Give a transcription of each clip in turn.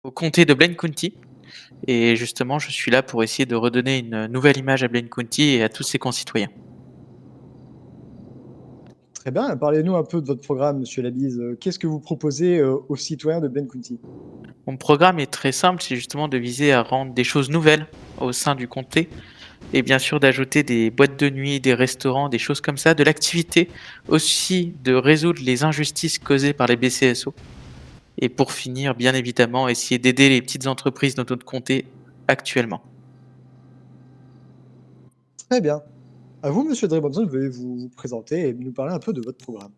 Au comté de Blaine County et justement, je suis là pour essayer de redonner une nouvelle image à Blaine County et à tous ses concitoyens. Très bien, parlez-nous un peu de votre programme, monsieur Labise. Qu'est-ce que vous proposez, aux citoyens de Ben County? Mon programme est très simple, c'est justement de viser à rendre des choses nouvelles au sein du comté et bien sûr d'ajouter des boîtes de nuit, des restaurants, des choses comme ça, de l'activité, aussi de résoudre les injustices causées par les BCSO et pour finir, bien évidemment, essayer d'aider les petites entreprises de notre comté actuellement. Très bien. À vous, monsieur Drebonson, veuillez vous présenter et nous parler un peu de votre programme.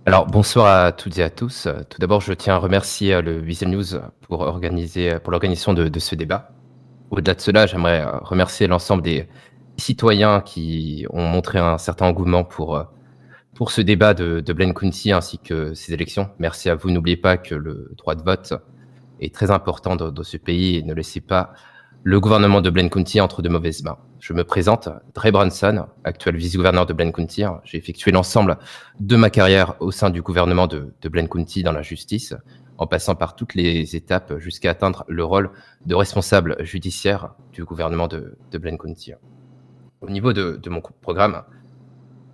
Alors, bonsoir à toutes et à tous. Tout d'abord, je tiens à remercier le Visual News pour l'organisation de ce débat. Au-delà de cela, j'aimerais remercier l'ensemble des citoyens qui ont montré un certain engouement pour ce débat de Blaine County ainsi que ces élections. Merci à vous. N'oubliez pas que le droit de vote est très important dans ce pays et ne laissez pas le gouvernement de Blaine County entre de mauvaises mains. Je me présente, Dre Branson, actuel vice-gouverneur de Blaine County. J'ai effectué l'ensemble de ma carrière au sein du gouvernement de Blaine County dans la justice, en passant par toutes les étapes jusqu'à atteindre le rôle de responsable judiciaire du gouvernement de Blaine County. Au niveau de mon programme,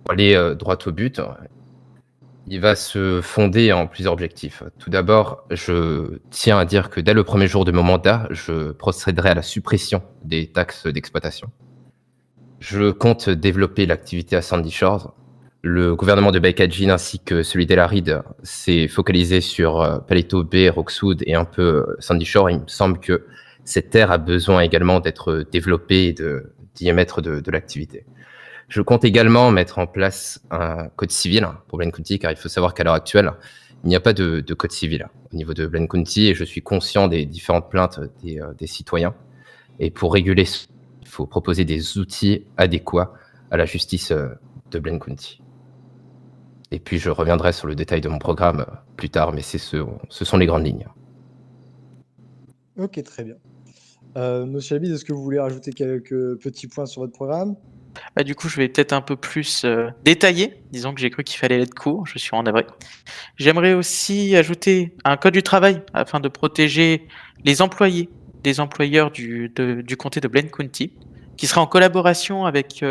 pour aller droit au but, il va se fonder en plusieurs objectifs. Tout d'abord, je tiens à dire que dès le premier jour de mon mandat, je procéderai à la suppression des taxes d'exploitation. Je compte développer l'activité à Sandy Shores. Le gouvernement de Baie-Cadgine ainsi que celui d'Ellaride s'est focalisé sur Paleto Bay, Roxwood et un peu Sandy Shore. Il me semble que cette terre a besoin également d'être développée et d'y émettre de l'activité. Je compte également mettre en place un code civil pour Blaine County, car il faut savoir qu'à l'heure actuelle, il n'y a pas de code civil au niveau de Blaine County et je suis conscient des différentes plaintes des citoyens. Et pour réguler, il faut proposer des outils adéquats à la justice de Blaine County. Et puis je reviendrai sur le détail de mon programme plus tard, mais ce sont les grandes lignes. OK, très bien. Monsieur Labise, est-ce que vous voulez rajouter quelques petits points sur votre programme? Bah, du coup, je vais peut-être un peu plus détailler. Disons que j'ai cru qu'il fallait être court, je suis en navré. J'aimerais aussi ajouter un code du travail afin de protéger les employés des employeurs du comté de Blaine County, qui sera en collaboration avec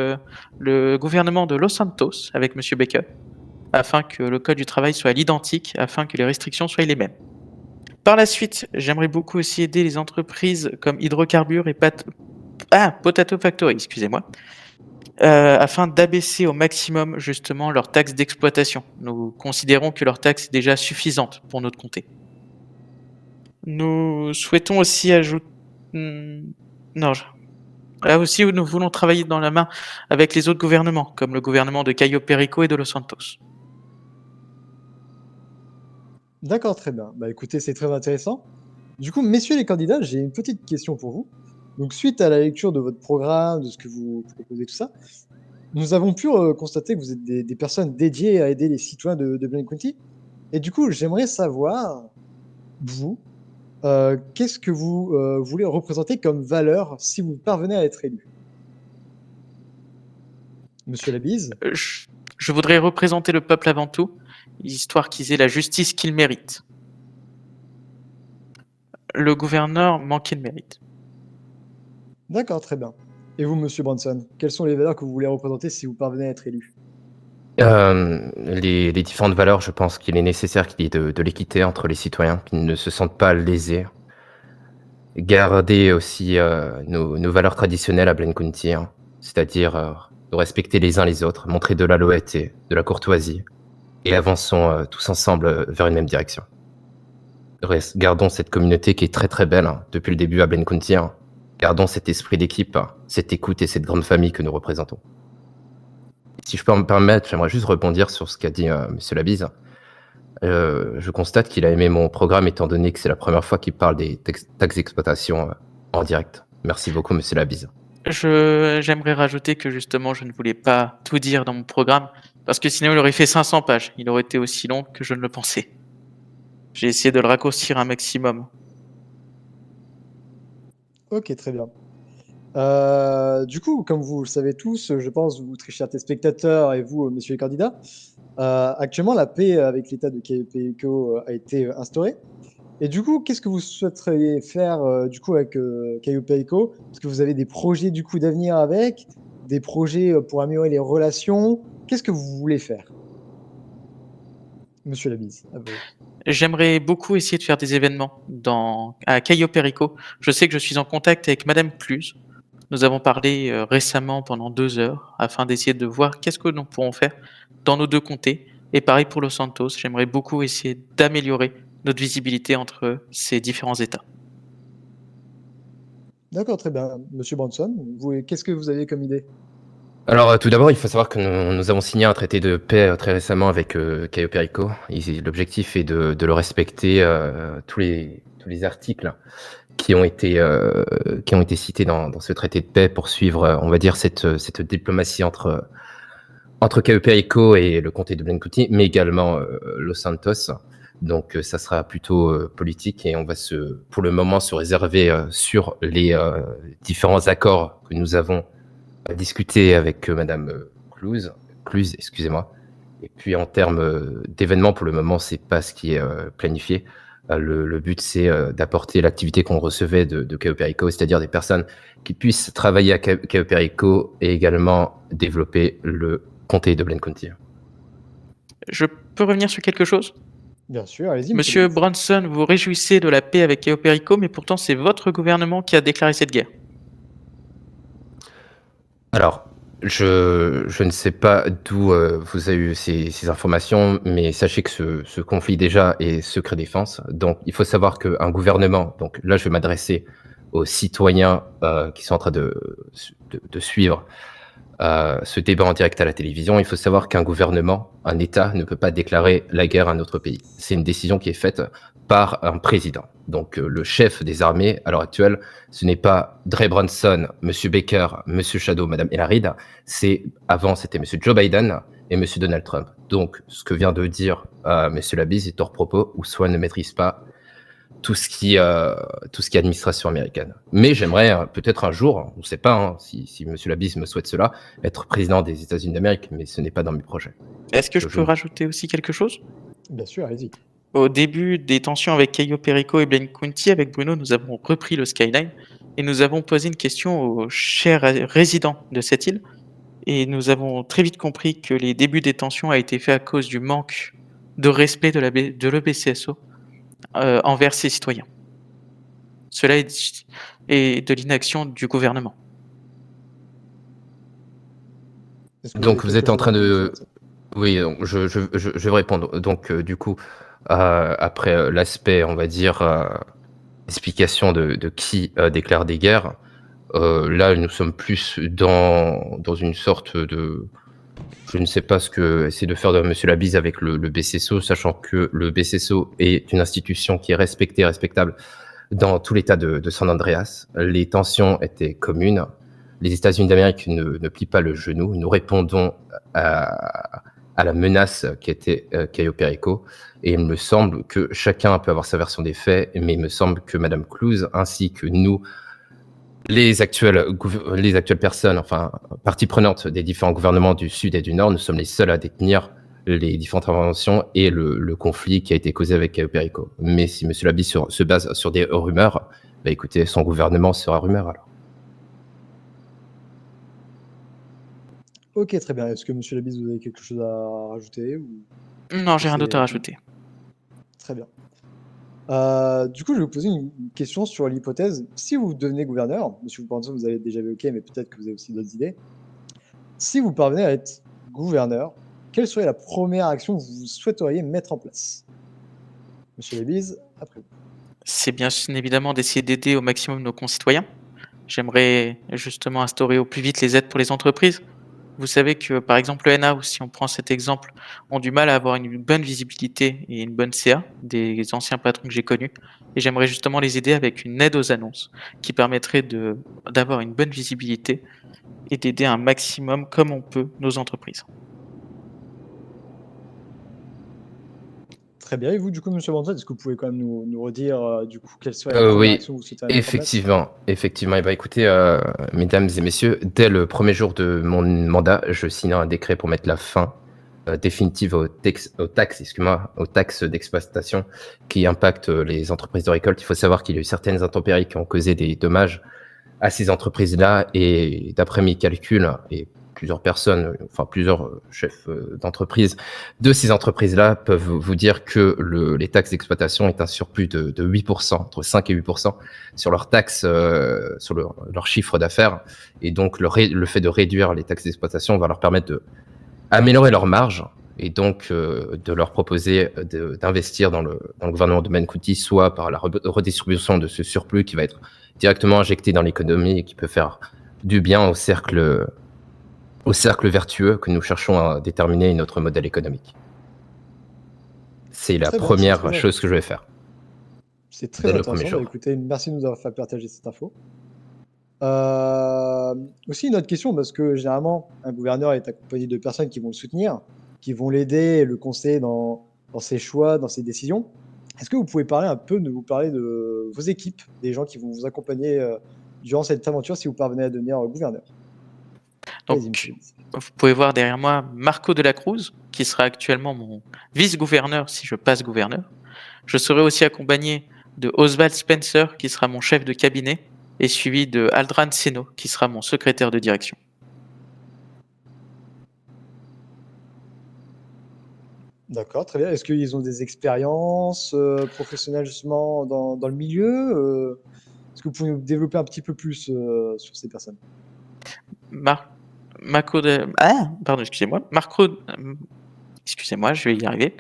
le gouvernement de Los Santos, avec Monsieur Baker, afin que le code du travail soit l'identique, afin que les restrictions soient les mêmes. Par la suite, j'aimerais beaucoup aussi aider les entreprises comme Hydrocarbures et Potato Factory, excusez-moi, afin d'abaisser au maximum justement leurs taxes d'exploitation. Nous considérons que leur taxe est déjà suffisante pour notre comté. Nous souhaitons aussi ajouter... Non, là aussi, nous voulons travailler dans la main avec les autres gouvernements, comme le gouvernement de Cayo Perico et de Los Santos. D'accord, très bien. Bah, écoutez, c'est très intéressant. Du coup, messieurs les candidats, j'ai une petite question pour vous. Donc, suite à la lecture de votre programme, de ce que vous proposez, tout ça, nous avons pu, constater que vous êtes des personnes dédiées à aider les citoyens de Blaine County. Et du coup, j'aimerais savoir, vous, qu'est-ce que vous, voulez représenter comme valeur si vous parvenez à être élu? Monsieur Labise? Euh, Je, je voudrais représenter le peuple avant tout, histoire qu'ils aient la justice qu'ils méritent. Le gouverneur manquait de mérite. D'accord, très bien. Et vous, monsieur Branson, quelles sont les valeurs que vous voulez représenter si vous parvenez à être élu? Les différentes valeurs, je pense qu'il est nécessaire qu'il y ait de l'équité entre les citoyens, qu'ils ne se sentent pas lésés. Garder aussi nos valeurs traditionnelles à Blaine County, c'est-à-dire de respecter les uns les autres, montrer de la loyauté, de la courtoisie, et avançons tous ensemble vers une même direction. Gardons cette communauté qui est très très belle depuis le début à Blaine County. Gardons cet esprit d'équipe, cette écoute et cette grande famille que nous représentons. Si je peux me permettre, j'aimerais juste rebondir sur ce qu'a dit Monsieur Labise. Je constate qu'il a aimé mon programme étant donné que c'est la première fois qu'il parle des taxes d'exploitation en direct. Merci beaucoup, Monsieur Labise. J'aimerais rajouter que justement, je ne voulais pas tout dire dans mon programme, parce que sinon il aurait fait 500 pages. Il aurait été aussi long que je ne le pensais. J'ai essayé de le raccourcir un maximum. OK, très bien. Du coup, comme vous le savez tous, je pense, vous très chers téléspectateurs et vous, messieurs les candidats, actuellement la paix avec l'État de Québec a été, instaurée. Et du coup, qu'est-ce que vous souhaiteriez faire du coup avec Caio Perico? Est-ce que vous avez des projets du coup d'avenir avec, des projets pour améliorer les relations? Qu'est-ce que vous voulez faire, Monsieur Labise? À vous. J'aimerais beaucoup essayer de faire des événements à Cayo Perico. Je sais que je suis en contact avec Madame Cluse. Nous avons parlé récemment pendant 2 heures afin d'essayer de voir qu'est-ce que nous pourrons faire dans nos deux comtés. Et pareil pour Los Santos, j'aimerais beaucoup essayer d'améliorer notre visibilité entre ces différents États. D'accord, très bien. Monsieur Branson, qu'est-ce que vous avez comme idée? Alors, tout d'abord, il faut savoir que nous avons signé un traité de paix très récemment avec Caio Perico. L'objectif est de le respecter, tous les articles qui ont été cités dans ce traité de paix pour suivre, on va dire, cette diplomatie entre Caio Perico et le comté de Blancuti, mais également Los Santos. Donc, ça sera plutôt politique et on va pour le moment se réserver sur les différents accords que nous avons discuté avec Madame Cluse, excusez-moi. Et puis en termes d'événements, pour le moment, c'est pas ce qui est planifié. Le but, c'est d'apporter l'activité qu'on recevait de Caio Perico, c'est-à-dire des personnes qui puissent travailler à Caio Perico et également développer le comté de Blancuti. Je peux revenir sur quelque chose? Bien sûr, allez-y, Monsieur Monsieur Labise. Branson, vous réjouissez de la paix avec Cayo Perico, mais pourtant c'est votre gouvernement qui a déclaré cette guerre. Alors, je ne sais pas d'où vous avez eu ces informations, mais sachez que ce conflit déjà est secret défense. Donc, il faut savoir qu'un gouvernement, donc là, je vais m'adresser aux citoyens qui sont en train de suivre ce débat en direct à la télévision. Il faut savoir qu'un gouvernement, un État, ne peut pas déclarer la guerre à un autre pays. C'est une décision qui est faite par un président. Donc le chef des armées, à l'heure actuelle, ce n'est pas Dre Brunson, M. Baker, M. Shadow, Mme El Harid, avant c'était M. Joe Biden et M. Donald Trump. Donc ce que vient de dire M. Labise est hors propos, ou soit ne maîtrise pas tout ce qui est administration américaine. Mais j'aimerais peut-être un jour, on ne sait pas hein, si M. Labise me souhaite cela, être président des États-Unis d'Amérique, mais ce n'est pas dans mes projets. Est-ce que je peux rajouter aussi quelque chose? Bien sûr, allez-y. Au début des tensions avec Cayo Perico et Blancuti, avec Bruno, nous avons repris le Skyline et nous avons posé une question aux chers résidents de cette île. Et nous avons très vite compris que les débuts des tensions a été fait à cause du manque de respect de l'EBCSO envers ses citoyens. Cela est de l'inaction du gouvernement. Donc vous êtes en train de... Oui, donc, je vais répondre. Donc du coup, après l'aspect, on va dire, explication de qui déclare des guerres, là nous sommes plus dans une sorte de... Je ne sais pas ce que essaie de faire M. Labise avec le BCSO, sachant que le BCSO est une institution qui est respectée et respectable dans tout l'État de San Andreas. Les tensions étaient communes. Les États-Unis d'Amérique ne plient pas le genou. Nous répondons à la menace qui était Cayo Perico. Et il me semble que chacun peut avoir sa version des faits, mais il me semble que Mme Cluse, ainsi que nous, les actuelles personnes, enfin, parties prenantes des différents gouvernements du Sud et du Nord, nous sommes les seuls à détenir les différentes interventions et le conflit qui a été causé avec Cayo Perico. Mais si M. Labise se base sur des rumeurs, bah écoutez, son gouvernement sera rumeur alors. Ok, très bien. Est-ce que M. Labise, vous avez quelque chose à rajouter ou... Non, j'ai rien d'autre à rajouter. Très bien. Du coup, je vais vous poser une question sur l'hypothèse. Si vous devenez gouverneur, M. Branson, vous avez déjà évoqué, mais peut-être que vous avez aussi d'autres idées. Si vous parvenez à être gouverneur, quelle serait la première action que vous souhaiteriez mettre en place? Monsieur Labise, après vous. C'est bien évidemment d'essayer d'aider au maximum nos concitoyens. J'aimerais justement instaurer au plus vite les aides pour les entreprises. Vous savez que, par exemple, le NA, si on prend cet exemple, ont du mal à avoir une bonne visibilité et une bonne CA des anciens patrons que j'ai connus. Et j'aimerais justement les aider avec une aide aux annonces qui permettrait d'avoir une bonne visibilité et d'aider un maximum, comme on peut, nos entreprises. Très bien. Et vous, du coup, M. Branson, est-ce que vous pouvez quand même nous redire, du coup, quelle serait la première Oui, action que vous souhaiteriez mettre en place? effectivement. Et bah, écoutez, mesdames et messieurs, dès le premier jour de mon mandat, je signe un décret pour mettre la fin définitive aux taxes d'exploitation qui impactent les entreprises de récolte. Il faut savoir qu'il y a eu certaines intempéries qui ont causé des dommages à ces entreprises-là, et d'après mes calculs, et plusieurs chefs d'entreprise de ces entreprises-là peuvent vous dire que les taxes d'exploitation est un surplus de 8%, entre 5 et 8% sur leurs taxes, sur leur chiffre d'affaires. Et donc, le fait de réduire les taxes d'exploitation va leur permettre d'améliorer leur marge, et donc de leur proposer d'investir dans le gouvernement de Ben Kuti, soit par la redistribution de ce surplus qui va être directement injecté dans l'économie et qui peut faire du bien au cercle vertueux que nous cherchons à déterminer notre modèle économique. C'est la Très bien, première chose que je vais faire. C'est très Dès le premier intéressant. jour. Écoutez, merci de nous avoir fait partager cette info. Aussi une autre question, parce que généralement, un gouverneur est accompagné de personnes qui vont le soutenir, qui vont l'aider et le conseiller dans ses choix, dans ses décisions. Est-ce que vous pouvez nous parler de vos équipes, des gens qui vont vous accompagner durant cette aventure si vous parvenez à devenir gouverneur? Vas-y, Donc, monsieur. vous pouvez voir derrière moi Marco de la Cruz, qui sera actuellement mon vice-gouverneur si je passe gouverneur. Je serai aussi accompagné de Oswald Spencer, qui sera mon chef de cabinet, et suivi de Aldran Seno, qui sera mon secrétaire de direction. D'accord, très bien. Est-ce qu'ils ont des expériences professionnelles justement dans le milieu? Est-ce que vous pouvez nous développer un petit peu plus sur ces personnes? Excusez-moi, je vais y arriver.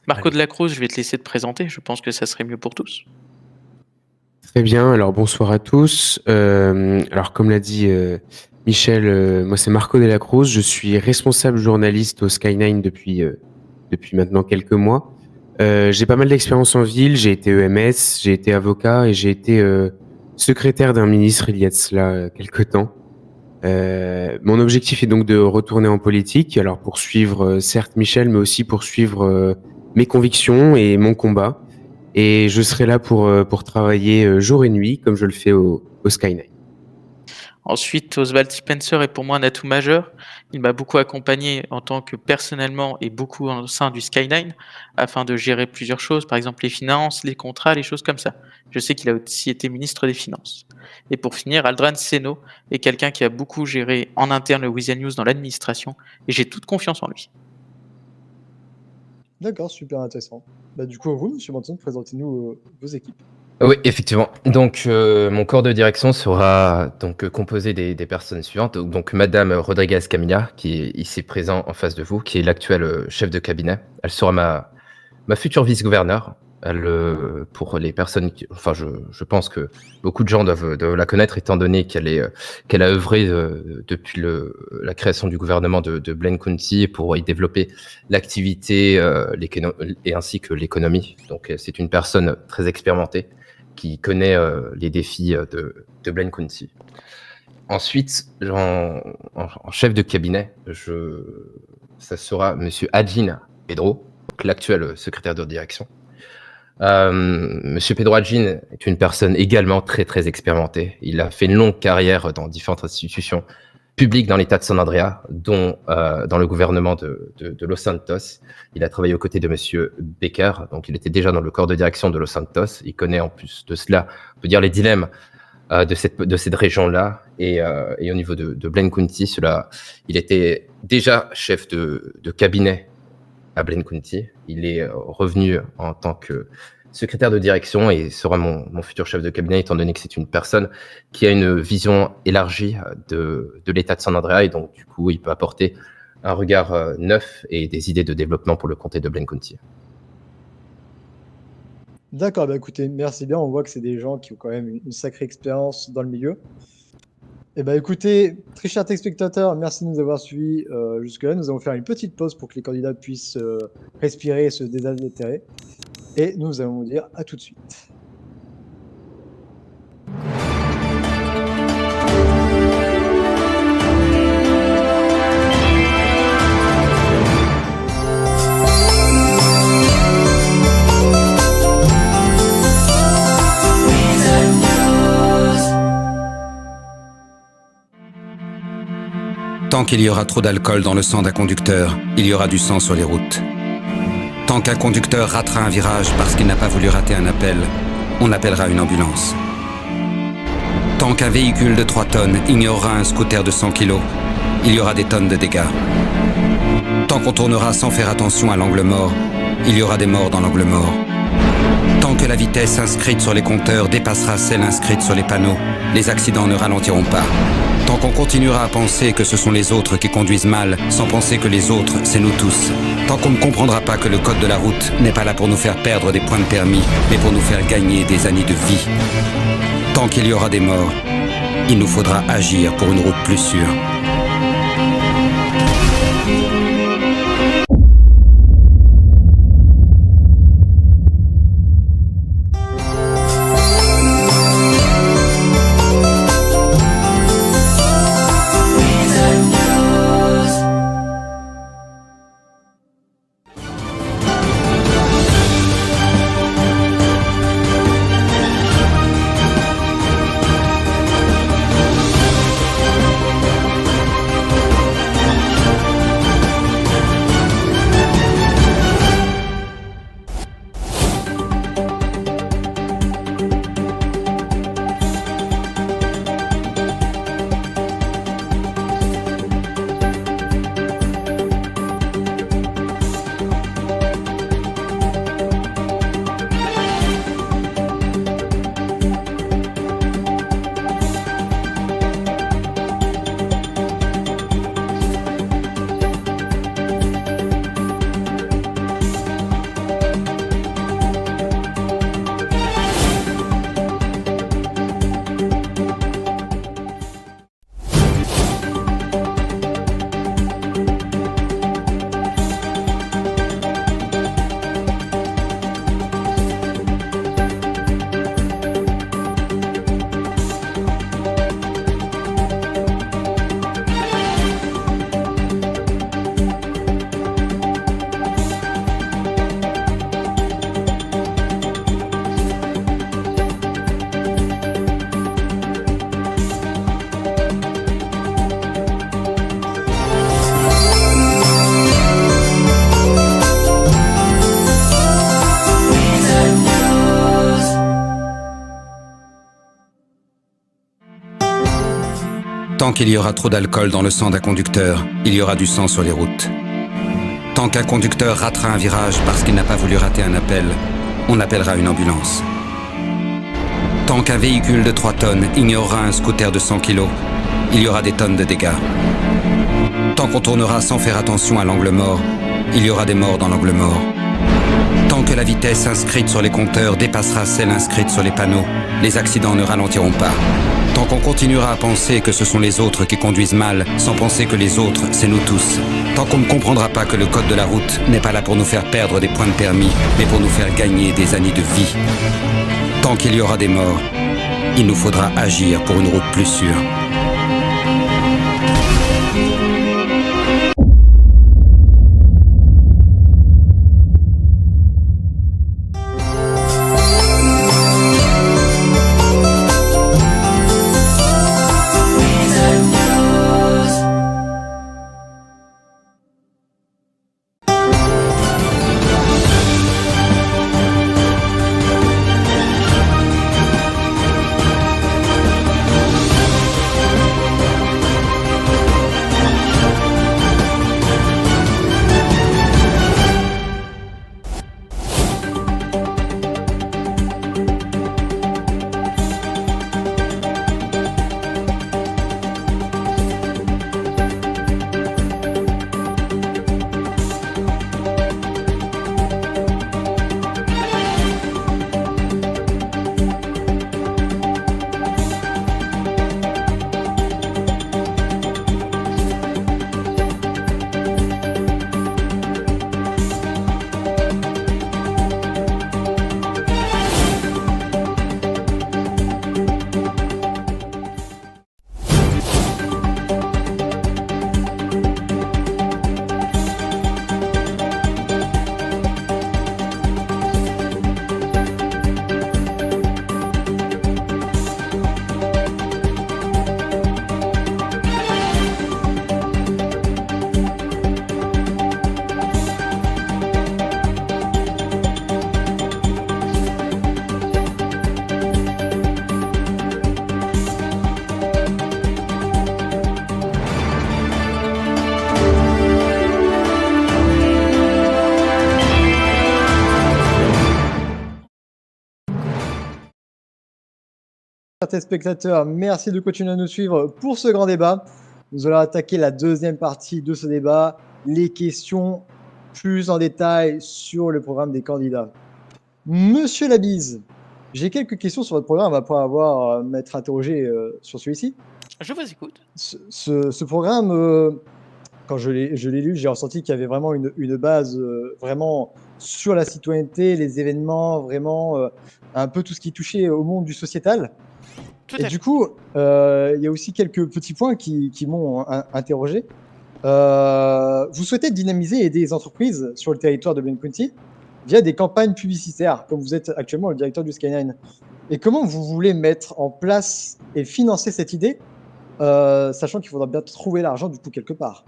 Marco de la Cruz, je vais te laisser te présenter. Je pense que ça serait mieux pour tous. Très bien, alors bonsoir à tous. Alors comme l'a dit Michel, moi c'est Marco de la Cruz, je suis responsable journaliste au Sky9 depuis maintenant quelques mois. J'ai pas mal d'expérience en ville, j'ai été EMS, j'ai été avocat et j'ai été secrétaire d'un ministre il y a de cela quelques temps. Mon objectif est donc de retourner en politique, alors pour suivre certes Michel, mais aussi pour suivre mes convictions et mon combat. Et je serai là pour travailler jour et nuit, comme je le fais au Sky9. Ensuite, Oswald Spencer est pour moi un atout majeur. Il m'a beaucoup accompagné en tant que personnellement et beaucoup au sein du Sky9 afin de gérer plusieurs choses, par exemple les finances, les contrats, les choses comme ça. Je sais qu'il a aussi été ministre des Finances. Et pour finir, Aldran Seno est quelqu'un qui a beaucoup géré en interne le Weasel News dans l'administration et j'ai toute confiance en lui. D'accord, super intéressant. Bah, du coup, vous, monsieur Manson, présentez-nous vos équipes. Oui, effectivement. Donc, mon corps de direction sera donc composé des personnes suivantes. Donc, Madame Rodriguez Camilla, qui est ici présent en face de vous, qui est l'actuelle chef de cabinet. Elle sera ma future vice-gouverneure. Pour les personnes, je pense que beaucoup de gens doivent la connaître, étant donné qu'elle a œuvré depuis la création du gouvernement de Ben Kuti pour y développer l'activité et ainsi que l'économie. Donc, c'est une personne très expérimentée qui connaît les défis de Ben Kuti. Ensuite, en chef de cabinet, ça sera Monsieur Adjin Pedro, l'actuel secrétaire de direction. Monsieur Pedro Adjin est une personne également très très expérimentée. Il a fait une longue carrière dans différentes institutions publiques dans l'État de San Andreas, dont dans le gouvernement de Los Santos. Il a travaillé aux côtés de Monsieur Becker, donc il était déjà dans le corps de direction de Los Santos. Il connaît en plus de cela, on peut dire, les dilemmes de cette région-là. Et au niveau de Ben Kuti, il était déjà chef de cabinet à Ben Kuti. Il est revenu en tant que secrétaire de direction et sera mon futur chef de cabinet, étant donné que c'est une personne qui a une vision élargie de l'État de San Andreas, et donc du coup il peut apporter un regard neuf et des idées de développement pour le comté de Ben Kuti. D'accord, bah écoutez, merci bien. On voit que c'est des gens qui ont quand même une sacrée expérience dans le milieu. Et bah écoutez, très chers téléspectateurs, merci de nous avoir suivis jusque-là. Nous allons faire une petite pause pour que les candidats puissent respirer et se désaltérer. Et nous allons vous dire à tout de suite. Tant qu'il y aura trop d'alcool dans le sang d'un conducteur, il y aura du sang sur les routes. Tant qu'un conducteur ratera un virage parce qu'il n'a pas voulu rater un appel, on appellera une ambulance. Tant qu'un véhicule de 3 tonnes ignorera un scooter de 100 kilos, il y aura des tonnes de dégâts. Tant qu'on tournera sans faire attention à l'angle mort, il y aura des morts dans l'angle mort. Tant que la vitesse inscrite sur les compteurs dépassera celle inscrite sur les panneaux, les accidents ne ralentiront pas. Tant qu'on continuera à penser que ce sont les autres qui conduisent mal, sans penser que les autres, c'est nous tous. Tant qu'on ne comprendra pas que le code de la route n'est pas là pour nous faire perdre des points de permis, mais pour nous faire gagner des années de vie. Tant qu'il y aura des morts, il nous faudra agir pour une route plus sûre. Tant qu'il y aura trop d'alcool dans le sang d'un conducteur, il y aura du sang sur les routes. Tant qu'un conducteur ratera un virage parce qu'il n'a pas voulu rater un appel, on appellera une ambulance. Tant qu'un véhicule de 3 tonnes ignorera un scooter de 100 kilos, il y aura des tonnes de dégâts. Tant qu'on tournera sans faire attention à l'angle mort, il y aura des morts dans l'angle mort. Tant que la vitesse inscrite sur les compteurs dépassera celle inscrite sur les panneaux, les accidents ne ralentiront pas. Tant qu'on continuera à penser que ce sont les autres qui conduisent mal, sans penser que les autres, c'est nous tous. Tant qu'on ne comprendra pas que le code de la route n'est pas là pour nous faire perdre des points de permis, mais pour nous faire gagner des années de vie. Tant qu'il y aura des morts, il nous faudra agir pour une route plus sûre. téléspectateurs, merci de continuer à nous suivre pour ce grand débat. Nous allons attaquer la deuxième partie de ce débat, les questions plus en détail sur le programme des candidats. Monsieur Labise, j'ai quelques questions sur votre programme après avoir m'être interrogé sur celui-ci. Je vous écoute. Ce programme, quand je l'ai lu, j'ai ressenti qu'il y avait vraiment une base vraiment sur la citoyenneté, les événements, vraiment un peu tout ce qui touchait au monde du sociétal. Tout Et à du fait. coup, il y a aussi quelques petits points qui m'ont interrogé. Vous souhaitez dynamiser et aider les entreprises sur le territoire de Blaine County via des campagnes publicitaires, comme vous êtes actuellement le directeur du Skyline. Et comment vous voulez mettre en place et financer cette idée, sachant qu'il faudra bien trouver l'argent du coup quelque part?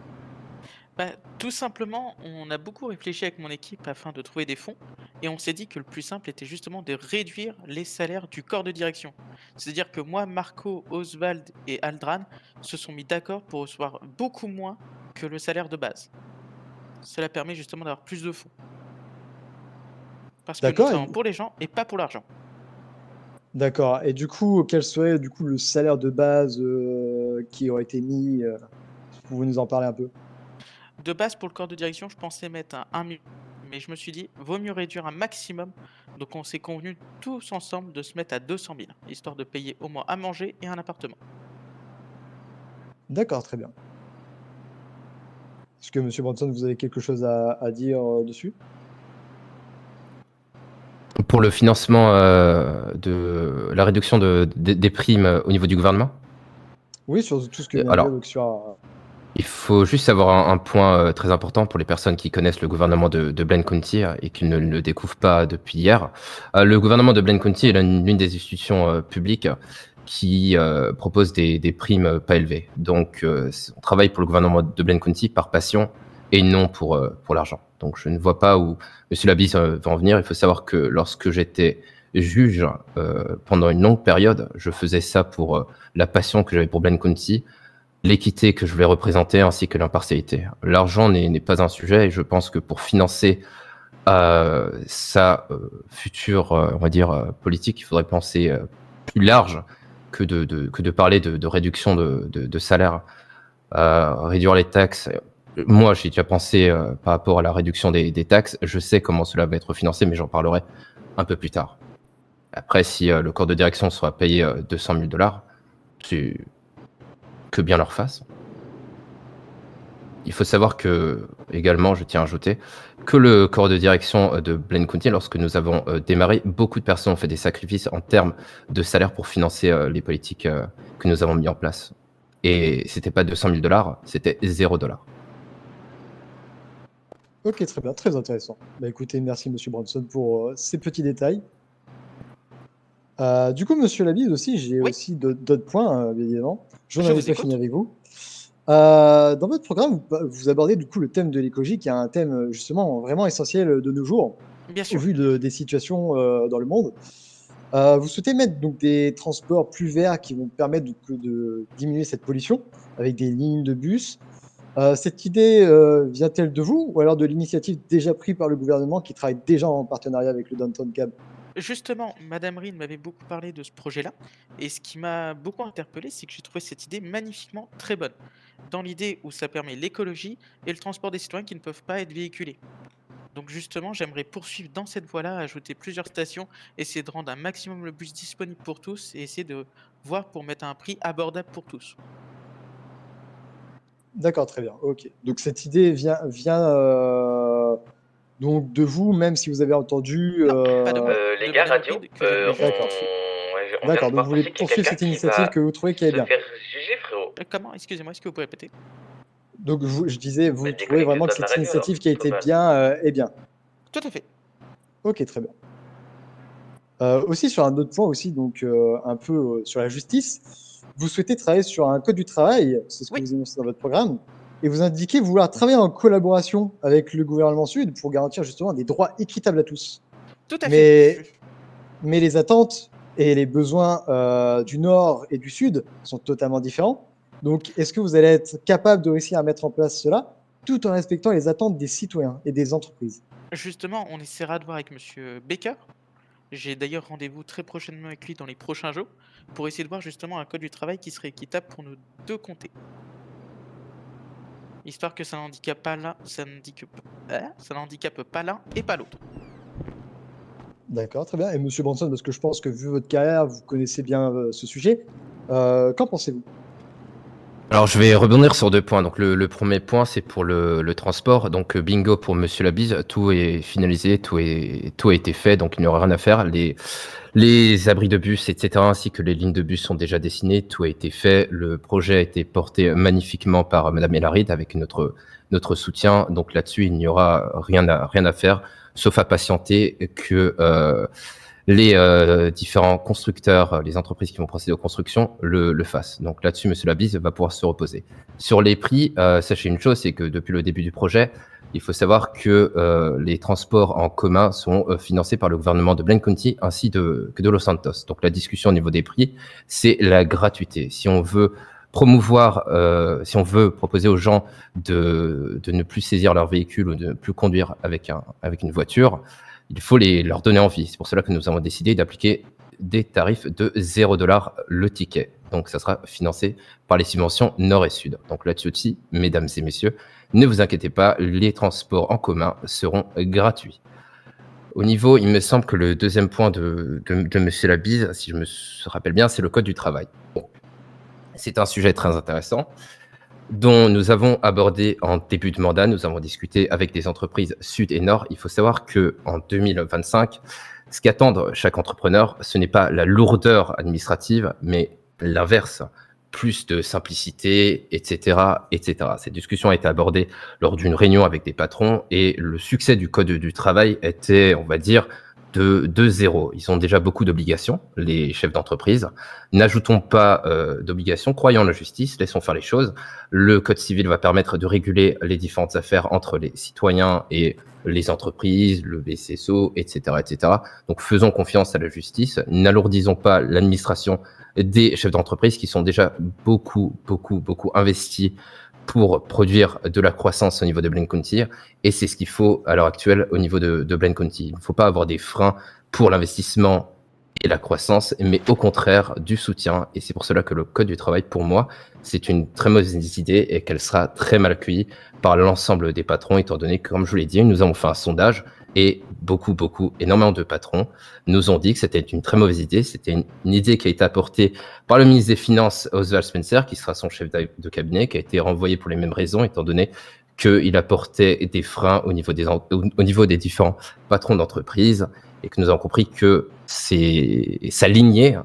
Bah, tout simplement, on a beaucoup réfléchi avec mon équipe afin de trouver des fonds et on s'est dit que le plus simple était justement de réduire les salaires du corps de direction. C'est-à-dire que moi, Marco, Oswald et Aldran se sont mis d'accord pour recevoir beaucoup moins que le salaire de base. Cela permet justement d'avoir plus de fonds. Parce que nous D'accord, travaillons pour les gens et pas pour l'argent. d'accord. Et du coup, quel serait du coup le salaire de base qui aurait été mis vous pouvez nous en parler un peu? De base, pour le corps de direction, je pensais mettre un 1 million. Mais je me suis dit, vaut mieux réduire un maximum. Donc on s'est convenu tous ensemble de se mettre à 200 000, histoire de payer au moins à manger et un appartement. D'accord, très bien. Est-ce que Monsieur Branson, vous avez quelque chose à dire dessus? Pour le financement de la réduction des primes au niveau du gouvernement, Oui, sur tout ce que vient de dire, alors, donc sur. il faut juste savoir un point très important pour les personnes qui connaissent le gouvernement de Blaine County et qui ne le découvrent pas depuis hier. Le gouvernement de Blaine County est l'une des institutions publiques qui propose des primes pas élevées. Donc, on travaille pour le gouvernement de Blaine County par passion et non pour l'argent. Donc, je ne vois pas où M. Labis va en venir. Il faut savoir que lorsque j'étais juge pendant une longue période, je faisais ça pour la passion que j'avais pour Blaine County, l'équité que je voulais représenter ainsi que l'impartialité. L'argent n'est pas un sujet et je pense que pour financer sa future, on va dire, politique, il faudrait penser plus large que de parler de réduction de salaire, réduire les taxes. Moi, j'ai déjà pensé par rapport à la réduction des taxes. Je sais comment cela va être financé, mais j'en parlerai un peu plus tard. Après, si le corps de direction sera payé 200 000 $, c'est que bien leur fasse. Il faut savoir que, également, je tiens à ajouter, que le corps de direction de Blaine County, lorsque nous avons démarré, beaucoup de personnes ont fait des sacrifices en termes de salaire pour financer les politiques que nous avons mis en place. Et c'était pas 200 000 $, c'était 0 $. Ok, très bien, très intéressant. Bah écoutez, merci Monsieur Branson pour ces petits détails. Du coup, Monsieur Labide aussi, j'ai Oui. aussi d'autres points, bien évidemment. Je n'en Je ai vous pas écoute. fini avec vous. Dans votre programme, vous abordez du coup le thème de l'écologie, qui est un thème justement vraiment essentiel de nos jours, Bien au sûr. vu des situations dans le monde. Vous souhaitez mettre donc des transports plus verts qui vont permettre de diminuer cette pollution avec des lignes de bus. Cette idée vient-elle de vous ou alors de l'initiative déjà prise par le gouvernement qui travaille déjà en partenariat avec le Downtown Cab? Justement, Madame Reed m'avait beaucoup parlé de ce projet-là, et ce qui m'a beaucoup interpellé, c'est que j'ai trouvé cette idée magnifiquement très bonne, dans l'idée où ça permet l'écologie et le transport des citoyens qui ne peuvent pas être véhiculés. Donc justement, j'aimerais poursuivre dans cette voie-là, ajouter plusieurs stations, essayer de rendre un maximum le bus disponible pour tous, et essayer de voir pour mettre un prix abordable pour tous. D'accord, très bien. Ok. Donc cette idée vient donc de vous, même si vous avez entendu. Non, pas de moi, Les de gars, Madame radio, Reed, que j'aimerais juste D'accord. poursuivre. on vient D'accord. de Donc voir vous voulez passer qu'il y a poursuivre quelqu'un cette qui initiative va que vous trouvez qui est se bien. faire juger, frérot. Comment? Excusez-moi, est-ce que vous pouvez répéter? Donc je disais, vous Mais trouvez vraiment que déconnecte-toi de la cette radio, alors, initiative qui a été total. bien est bien. Tout à fait. Ok, très bien. Aussi sur un autre point aussi, donc un peu sur la justice, vous souhaitez travailler sur un code du travail, c'est ce que Oui, vous énoncez dans votre programme, et vous indiquez vouloir travailler en collaboration avec le gouvernement sud pour garantir justement des droits équitables à tous. tout à fait. Mais les attentes et les besoins du nord et du sud sont totalement différents. Donc, est-ce que vous allez être capable de réussir à mettre en place cela tout en respectant les attentes des citoyens et des entreprises? Justement, on essaiera de voir avec Monsieur Baker J'ai d'ailleurs rendez-vous très prochainement avec lui dans les prochains jours pour essayer de voir justement un code du travail qui serait équitable pour nos 2 comtés. Histoire que ça n'handicape pas l'un et pas l'autre. D'accord, très bien. Et Monsieur Branson, parce que je pense que vu votre carrière, vous connaissez bien ce sujet, qu'en pensez-vous? Alors, je vais rebondir sur 2 points. Donc, le 1er point, c'est pour le transport. Donc, bingo pour monsieur Labise, tout est finalisé, tout a été fait, donc il n'y aura rien à faire. Les abris de bus, et cetera, ainsi que les lignes de bus sont déjà dessinées, tout a été fait. Le projet a été porté magnifiquement par madame Elaride avec notre soutien. Donc là-dessus, il n'y aura rien à faire, sauf à patienter que, les différents constructeurs, les entreprises qui vont procéder aux constructions le fassent. Donc là-dessus, monsieur Labise va pouvoir se reposer. Sur les prix, sachez une chose, c'est que depuis le début du projet, il faut savoir que les transports en commun sont financés par le gouvernement de Blaine County ainsi que de Los Santos. Donc la discussion au niveau des prix, c'est la gratuité. Si on veut promouvoir, si on veut proposer aux gens de ne plus saisir leur véhicule ou de ne plus conduire avec une voiture, il faut leur donner envie. C'est pour cela que nous avons décidé d'appliquer des tarifs de 0$ le ticket. Donc ça sera financé par les subventions Nord et Sud. Donc là-dessus aussi, mesdames et messieurs, ne vous inquiétez pas, les transports en commun seront gratuits. Au niveau, il me semble que le 2e point de monsieur Labise, si je me rappelle bien, c'est le code du travail. Bon, c'est un sujet très intéressant dont nous avons abordé en début de mandat. Nous avons discuté avec des entreprises Sud et Nord. Il faut savoir qu'en 2025, ce qu'attendent chaque entrepreneur, ce n'est pas la lourdeur administrative, mais l'inverse. Plus de simplicité, etc., etc. Cette discussion a été abordée lors d'une réunion avec des patrons et le succès du code du travail était, on va dire, de 0. Ils ont déjà beaucoup d'obligations, les chefs d'entreprise. N'ajoutons pas d'obligations, croyons en la justice, laissons faire les choses. Le code civil va permettre de réguler les différentes affaires entre les citoyens et les entreprises, le BCSO, etc., etc. Donc faisons confiance à la justice, n'alourdissons pas l'administration des chefs d'entreprise qui sont déjà beaucoup investis pour produire de la croissance au niveau de Blaine County. Et c'est ce qu'il faut à l'heure actuelle au niveau de Blaine County. Il ne faut pas avoir des freins pour l'investissement et la croissance, mais au contraire du soutien. Et c'est pour cela que le code du travail, pour moi, c'est une très mauvaise idée et qu'elle sera très mal accueillie par l'ensemble des patrons, étant donné que, comme je vous l'ai dit, nous avons fait un sondage et énormément de patrons nous ont dit que c'était une très mauvaise idée. C'était une idée qui a été apportée par le ministre des Finances, Oswald Spencer, qui sera son chef de cabinet, qui a été renvoyé pour les mêmes raisons, étant donné qu'il apportait des freins au niveau des différents patrons d'entreprise et que nous avons compris que sa lignée,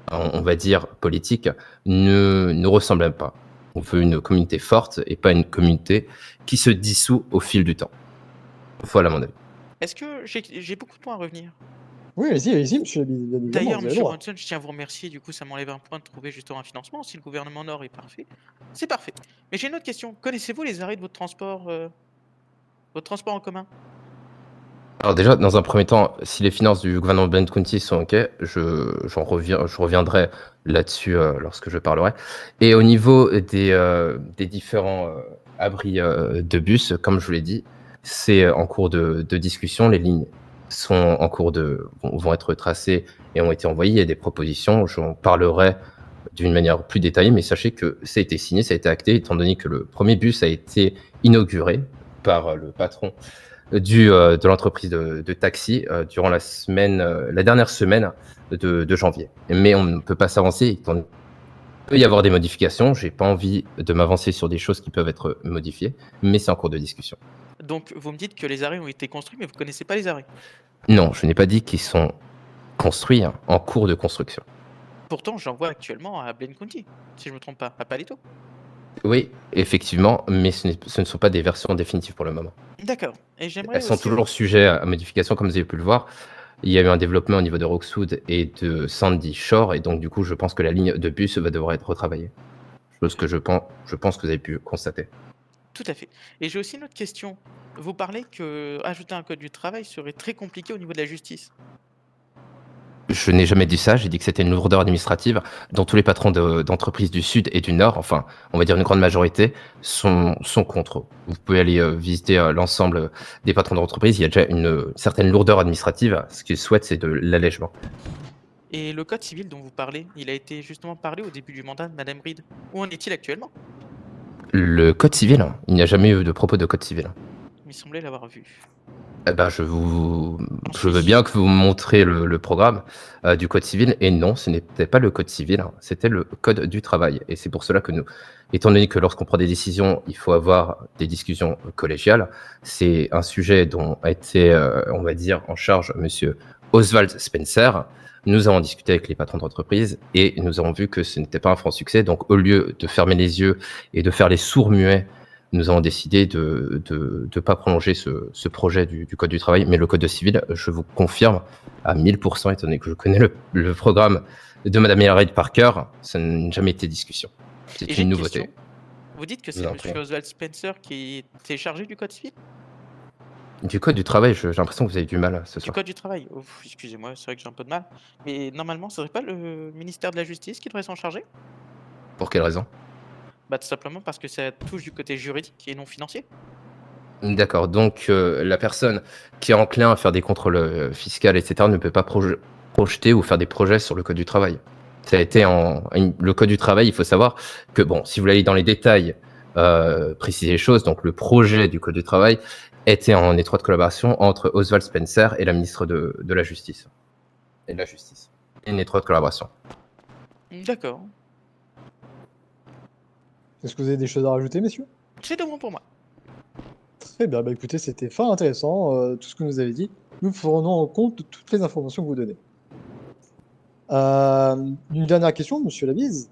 on va dire politique, ne ressemble pas. On veut une communauté forte et pas une communauté qui se dissout au fil du temps. Voilà mon avis. Est-ce que j'ai beaucoup de points à revenir? Oui, allez-y, monsieur Labise, bien évidemment, D'ailleurs, vous avez le monsieur droit. Bronson, je tiens à vous remercier. Du coup, ça m'enlève un point de trouver justement un financement. Si le gouvernement Nord est parfait, c'est parfait. Mais j'ai une autre question. Connaissez-vous les arrêts de votre transport en commun? Alors déjà, dans un premier temps, si les finances du gouvernement de Blaine County sont OK, je reviendrai là-dessus lorsque je parlerai. Et au niveau des différents abris de bus, comme je vous l'ai dit, c'est en cours de discussion. Les lignes vont être tracées et ont été envoyées. Il y a des propositions. J'en parlerai d'une manière plus détaillée, mais sachez que ça a été signé, ça a été acté, étant donné que le premier bus a été inauguré par le patron de l'entreprise de taxi durant la dernière semaine de janvier. Mais on ne peut pas s'avancer. Il peut y avoir des modifications. J'ai pas envie de m'avancer sur des choses qui peuvent être modifiées, mais c'est en cours de discussion. Donc, vous me dites que les arrêts ont été construits, mais vous connaissez pas les arrêts. Non, je n'ai pas dit qu'ils sont construits, hein, en cours de construction. Pourtant, j'en vois actuellement à Blaine County, si je me trompe pas, à Paleto. Oui, effectivement, mais ce ne sont pas des versions définitives pour le moment. D'accord. Et j'aimerais Elles sont aussi. toujours sujets à modification, comme vous avez pu le voir. Il y a eu un développement au niveau de Roxwood et de Sandy Shore, et donc du coup, je pense que la ligne de bus va devoir être retravaillée. Chose que je pense que vous avez pu constater. Tout à fait. Et j'ai aussi une autre question. Vous parlez que ajouter un code du travail serait très compliqué au niveau de la justice. Je n'ai jamais dit ça, j'ai dit que c'était une lourdeur administrative dont tous les patrons d'entreprises du Sud et du Nord, enfin, on va dire une grande majorité, sont contre. Vous pouvez aller visiter l'ensemble des patrons d'entreprise, il y a déjà une certaine lourdeur administrative. Ce qu'ils souhaitent, c'est de l'allègement. Et le code civil dont vous parlez, il a été justement parlé au début du mandat de Madame Reed. Où en est-il actuellement? Le code civil, il n'y a jamais eu de propos de code civil. Il me semblait l'avoir vu. Eh ben, je veux bien que vous me montrez le programme du code civil. Et non, ce n'était pas le code civil, hein, c'était le code du travail. Et c'est pour cela que nous, étant donné que lorsqu'on prend des décisions, il faut avoir des discussions collégiales, c'est un sujet dont a été, on va dire, en charge monsieur Oswald Spencer. Nous avons discuté avec les patrons d'entreprise et nous avons vu que ce n'était pas un franc succès. Donc, au lieu de fermer les yeux et de faire les sourds muets, nous avons décidé de ne pas prolonger ce projet du code du travail, mais le code civil, je vous confirme à 1000%, étant donné que je connais le programme de Madame Hillary Parker, ça n'a jamais été discussion. Et C'est j'ai une une nouveauté. question. Vous dites que Je c'est vous en monsieur prie. Oswald Spencer qui était chargé du code civil? Du code du travail, j'ai l'impression que vous avez du mal ce Du soir. code du travail? Ouf, excusez-moi, c'est vrai que j'ai un peu de mal. Mais normalement, ce serait pas le ministère de la Justice qui devrait s'en charger? Pour quelle raison? Bah, tout simplement parce que ça touche du côté juridique et non financier. D'accord, donc la personne qui est enclin à faire des contrôles fiscaux, etc., ne peut pas projeter ou faire des projets sur le code du travail. Ça a été le code du travail, il faut savoir que, bon, si vous voulez aller dans les détails, préciser les choses, donc le projet du code du travail était en étroite collaboration entre Oswald Spencer et la ministre de la Justice. Et de la Justice. Une étroite collaboration. D'accord. Est-ce que vous avez des choses à rajouter, messieurs? C'est de bon pour moi. Très bien, bah écoutez, c'était fort intéressant, tout ce que vous avez dit. Nous prenons en compte toutes les informations que vous donnez. Une dernière question, monsieur Labise.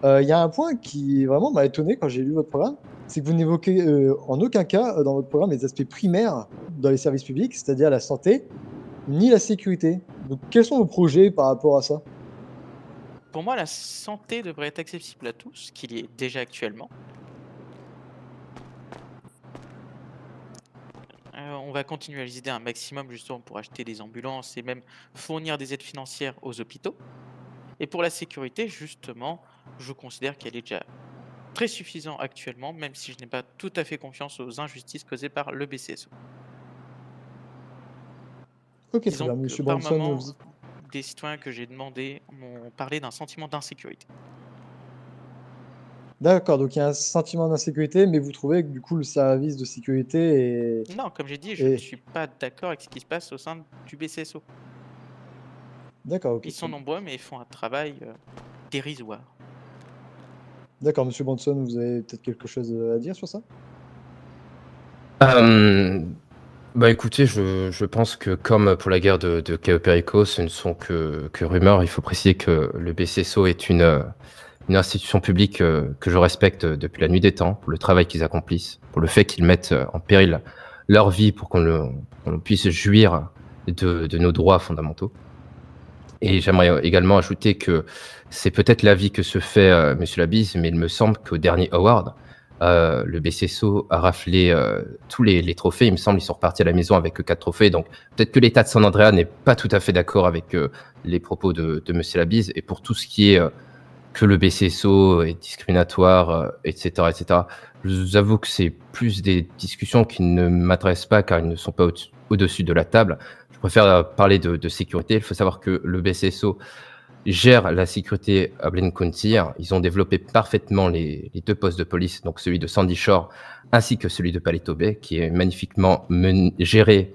Il y a un point qui vraiment m'a étonné quand j'ai lu votre programme, c'est que vous n'évoquez en aucun cas dans votre programme les aspects primaires dans les services publics, c'est-à-dire la santé, ni la sécurité. Donc, quels sont vos projets par rapport à ça? Pour moi, la santé devrait être accessible à tous, ce qu'il y est déjà actuellement. On va continuer à les aider un maximum justement pour acheter des ambulances et même fournir des aides financières aux hôpitaux. Et pour la sécurité, justement, je considère qu'elle est déjà très suffisante actuellement, même si je n'ai pas tout à fait confiance aux injustices causées par le BCSO. Ok, très Disons bien. que Monsieur par Branson, moment, des citoyens que j'ai demandé m'ont parlé d'un sentiment d'insécurité. d'accord, donc il y a un sentiment d'insécurité, mais vous trouvez que du coup le service de sécurité Non, comme j'ai dit, je ne est... suis pas d'accord avec ce qui se passe au sein du BCSO. D'accord, ok. Ils sont nombreux, mais ils font un travail dérisoire. D'accord, monsieur Branson, vous avez peut-être quelque chose à dire sur ça? Bah écoutez, je pense que comme pour la guerre de Cayo Perico, ce ne sont que rumeurs. Il faut préciser que le BCSO est une institution publique que je respecte depuis la nuit des temps, pour le travail qu'ils accomplissent, pour le fait qu'ils mettent en péril leur vie pour qu'on puisse jouir de nos droits fondamentaux. Et j'aimerais également ajouter que c'est peut-être l'avis que se fait Monsieur Labise, mais il me semble qu'au dernier award, le BCSO a raflé tous les trophées. Il me semble qu'ils sont repartis à la maison avec 4 trophées. Donc peut-être que l'État de San Andreas n'est pas tout à fait d'accord avec les propos de Monsieur Labise. Et pour tout ce qui est que le BCSO est discriminatoire, etc., etc., je vous avoue que c'est plus des discussions qui ne m'intéressent pas car ils ne sont pas au-dessus de la table. Je préfère parler de sécurité. Il faut savoir que le BCSO gère la sécurité à Blaine County. Ils ont développé parfaitement les 2 postes de police, donc celui de Sandy Shore ainsi que celui de Paleto Bay, qui est magnifiquement géré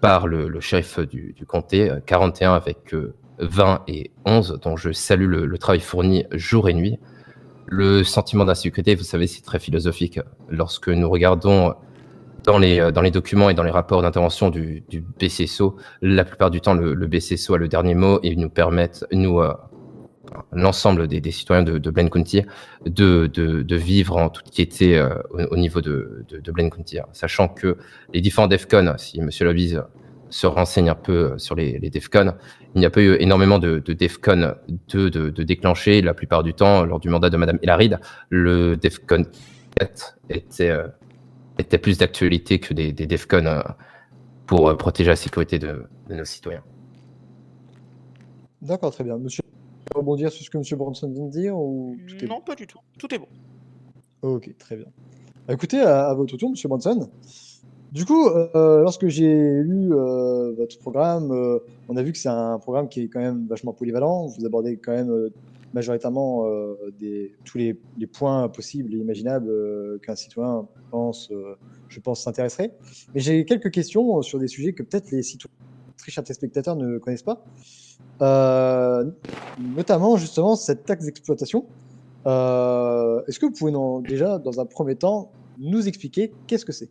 par le shérif du comté, 41 avec 20 et 11, dont je salue le travail fourni jour et nuit. Le sentiment d'insécurité, vous savez, c'est très philosophique. Lorsque nous regardons dans les documents et dans les rapports d'intervention du BCSO, la plupart du temps, le BCSO a le dernier mot et nous permettent, l'ensemble des citoyens de Blaine County, de vivre en toute quiétude au niveau de Blaine County. Sachant que les différents DEFCON, si M. Labise se renseigne un peu sur les DEFCON, il n'y a pas eu énormément de DEFCON 2 de déclencher. La plupart du temps, lors du mandat de Mme Hillary, le DEFCON 4 était plus d'actualité que des DEFCON pour protéger la sécurité de nos citoyens. D'accord, très bien. Monsieur, rebondir sur ce que Monsieur Bronson vient de dire ou tout est bon? Non, pas du tout. Tout est bon. Ok, très bien. Bah, écoutez, à votre tour, Monsieur Bronson. Du coup, lorsque j'ai lu votre programme, on a vu que c'est un programme qui est quand même vachement polyvalent. Vous abordez quand même majoritairement tous les points possibles et imaginables qu'un citoyen pense, je pense, s'intéresserait. Mais j'ai quelques questions sur des sujets que peut-être les citoyens, très chers téléspectateurs, ne connaissent pas. Euh, Notamment, justement, cette taxe d'exploitation. Est-ce que vous pouvez déjà, dans un premier temps, nous expliquer qu'est-ce que c'est?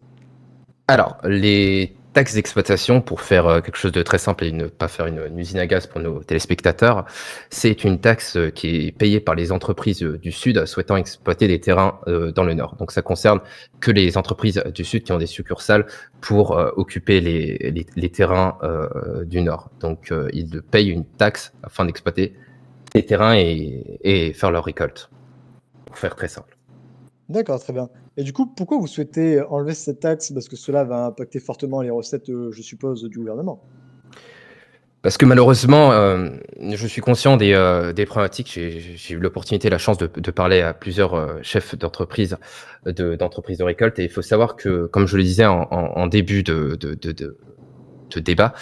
Alors, les taxes d'exploitation, pour faire quelque chose de très simple et ne pas faire une usine à gaz pour nos téléspectateurs, c'est une taxe qui est payée par les entreprises du Sud souhaitant exploiter des terrains dans le Nord. Donc, ça concerne que les entreprises du Sud qui ont des succursales pour occuper les terrains du Nord. Donc, ils payent une taxe afin d'exploiter les terrains et faire leur récolte, pour faire très simple. D'accord, très bien. Et du coup, pourquoi vous souhaitez enlever cette taxe? Parce que cela va impacter fortement les recettes, je suppose, du gouvernement. Parce que malheureusement, je suis conscient des problématiques. J'ai eu l'opportunité, la chance de parler à plusieurs chefs d'entreprises de récolte. Et il faut savoir que, comme je le disais en début de débat,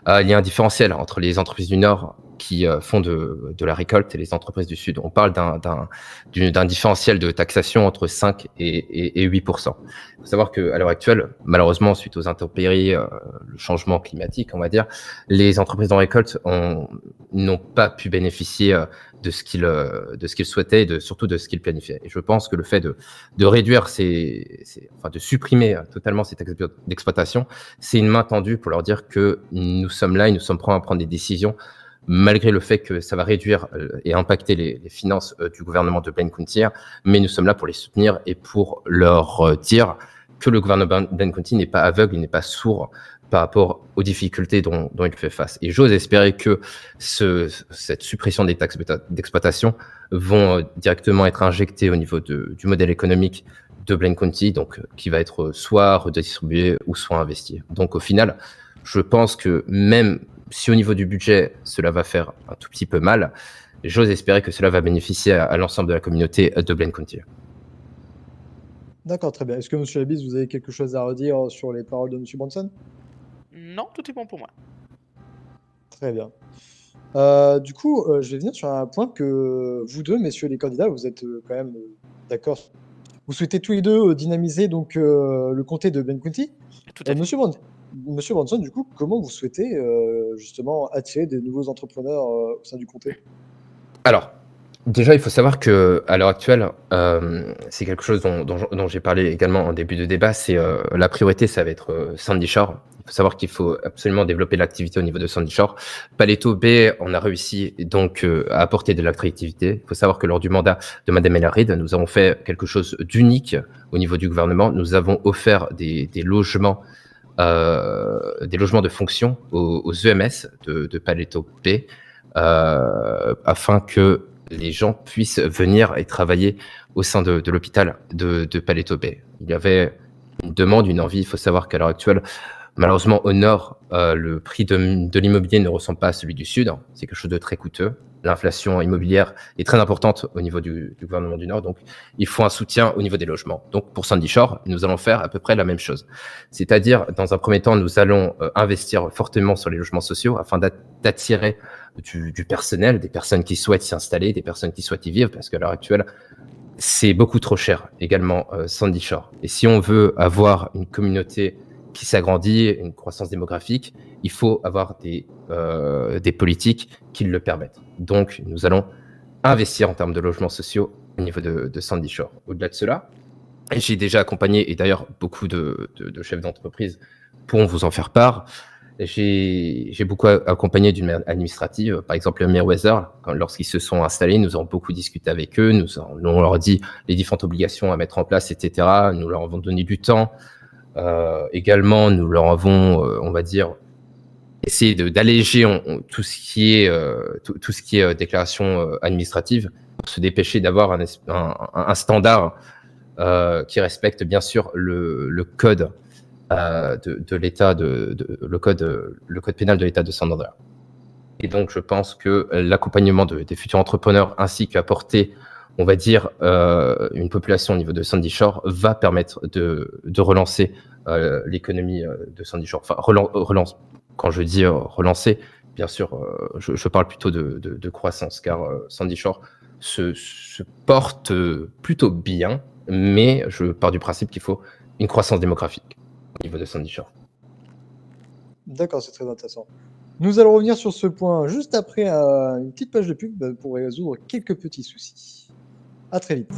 il y a un différentiel entre les entreprises du Nord qui font de la récolte et les entreprises du Sud. On parle d'un différentiel de taxation entre 5 et 8%. Il faut savoir qu'à l'heure actuelle, malheureusement, suite aux intempéries, le changement climatique, on va dire, les entreprises de récolte n'ont pas pu bénéficier de ce qu'ils souhaitaient et surtout de ce qu'ils planifiaient. Et je pense que le fait de réduire de supprimer totalement ces taxes d'exploitation, c'est une main tendue pour leur dire que nous sommes là et nous sommes prêts à prendre des décisions, malgré le fait que ça va réduire et impacter les finances du gouvernement de Blaine Kounti, mais nous sommes là pour les soutenir et pour leur dire que le gouvernement de Blaine Kounti n'est pas aveugle, il n'est pas sourd par rapport aux difficultés dont il fait face. Et j'ose espérer que cette suppression des taxes d'exploitation vont directement être injectées au niveau du modèle économique de Blaine Kounti, donc qui va être soit redistribué ou soit investi. Donc au final, je pense que même si au niveau du budget, cela va faire un tout petit peu mal, j'ose espérer que cela va bénéficier à l'ensemble de la communauté de Blaine County. D'accord, très bien. Est-ce que Monsieur Labis, vous avez quelque chose à redire sur les paroles de Monsieur Bronson? Non, tout est bon pour moi. Très bien. Du coup, je vais venir sur un point que vous deux, messieurs les candidats, vous êtes quand même d'accord. Vous souhaitez tous les deux dynamiser donc le comté de Ben County. Tout à fait. Monsieur Bronson, du coup, comment vous souhaitez justement attirer des nouveaux entrepreneurs au sein du comté? Alors, déjà, il faut savoir que à l'heure actuelle, c'est quelque chose dont j'ai parlé également en début de débat, c'est la priorité, ça va être Sandy Shore. Il faut savoir qu'il faut absolument développer l'activité au niveau de Sandy Shore. Paleto Bay, on a réussi donc à apporter de l'attractivité. Il faut savoir que lors du mandat de Madame El Harid, nous avons fait quelque chose d'unique au niveau du gouvernement. Nous avons offert des logements de fonction aux EMS de Paleto Bay afin que les gens puissent venir et travailler au sein de l'hôpital de Paleto Bay. Il y avait une demande, une envie. Il faut savoir qu'à l'heure actuelle, malheureusement, au nord, le prix de l'immobilier ne ressemble pas à celui du sud. C'est quelque chose de très coûteux. L'inflation immobilière est très importante au niveau du gouvernement du Nord. Donc, il faut un soutien au niveau des logements. Donc, pour Sandy Shore, nous allons faire à peu près la même chose. C'est-à-dire, dans un premier temps, nous allons investir fortement sur les logements sociaux afin d'attirer du personnel, des personnes qui souhaitent s'y installer, des personnes qui souhaitent y vivre, parce qu'à l'heure actuelle, c'est beaucoup trop cher également Sandy Shore. Et si on veut avoir une communauté qui s'agrandit, une croissance démographique, il faut avoir des politiques qui le permettent. Donc, nous allons investir en termes de logements sociaux au niveau de Sandy Shore. Au-delà de cela, j'ai déjà accompagné, et d'ailleurs beaucoup de chefs d'entreprise pourront vous en faire part, j'ai beaucoup accompagné d'une manière administrative, par exemple Merweather, lorsqu'ils se sont installés, nous avons beaucoup discuté avec eux, on leur a dit les différentes obligations à mettre en place, etc. Nous leur avons donné du temps. Également, nous leur avons, on va dire, essayé d'alléger tout ce qui est déclaration administrative pour se dépêcher d'avoir un standard qui respecte bien sûr le code de l'État, le code pénal de l'État de Santander. Et donc, je pense que l'accompagnement des futurs entrepreneurs ainsi qu'apporter, on va dire, une population au niveau de Sandy Shore va permettre de relancer l'économie de Sandy Shore. Enfin, relance. Quand je dis relancer, bien sûr, je parle plutôt de croissance, car Sandy Shore se porte plutôt bien, mais je pars du principe qu'il faut une croissance démographique au niveau de Sandy Shore. D'accord, c'est très intéressant. Nous allons revenir sur ce point juste après une petite page de pub pour résoudre quelques petits soucis. À très vite.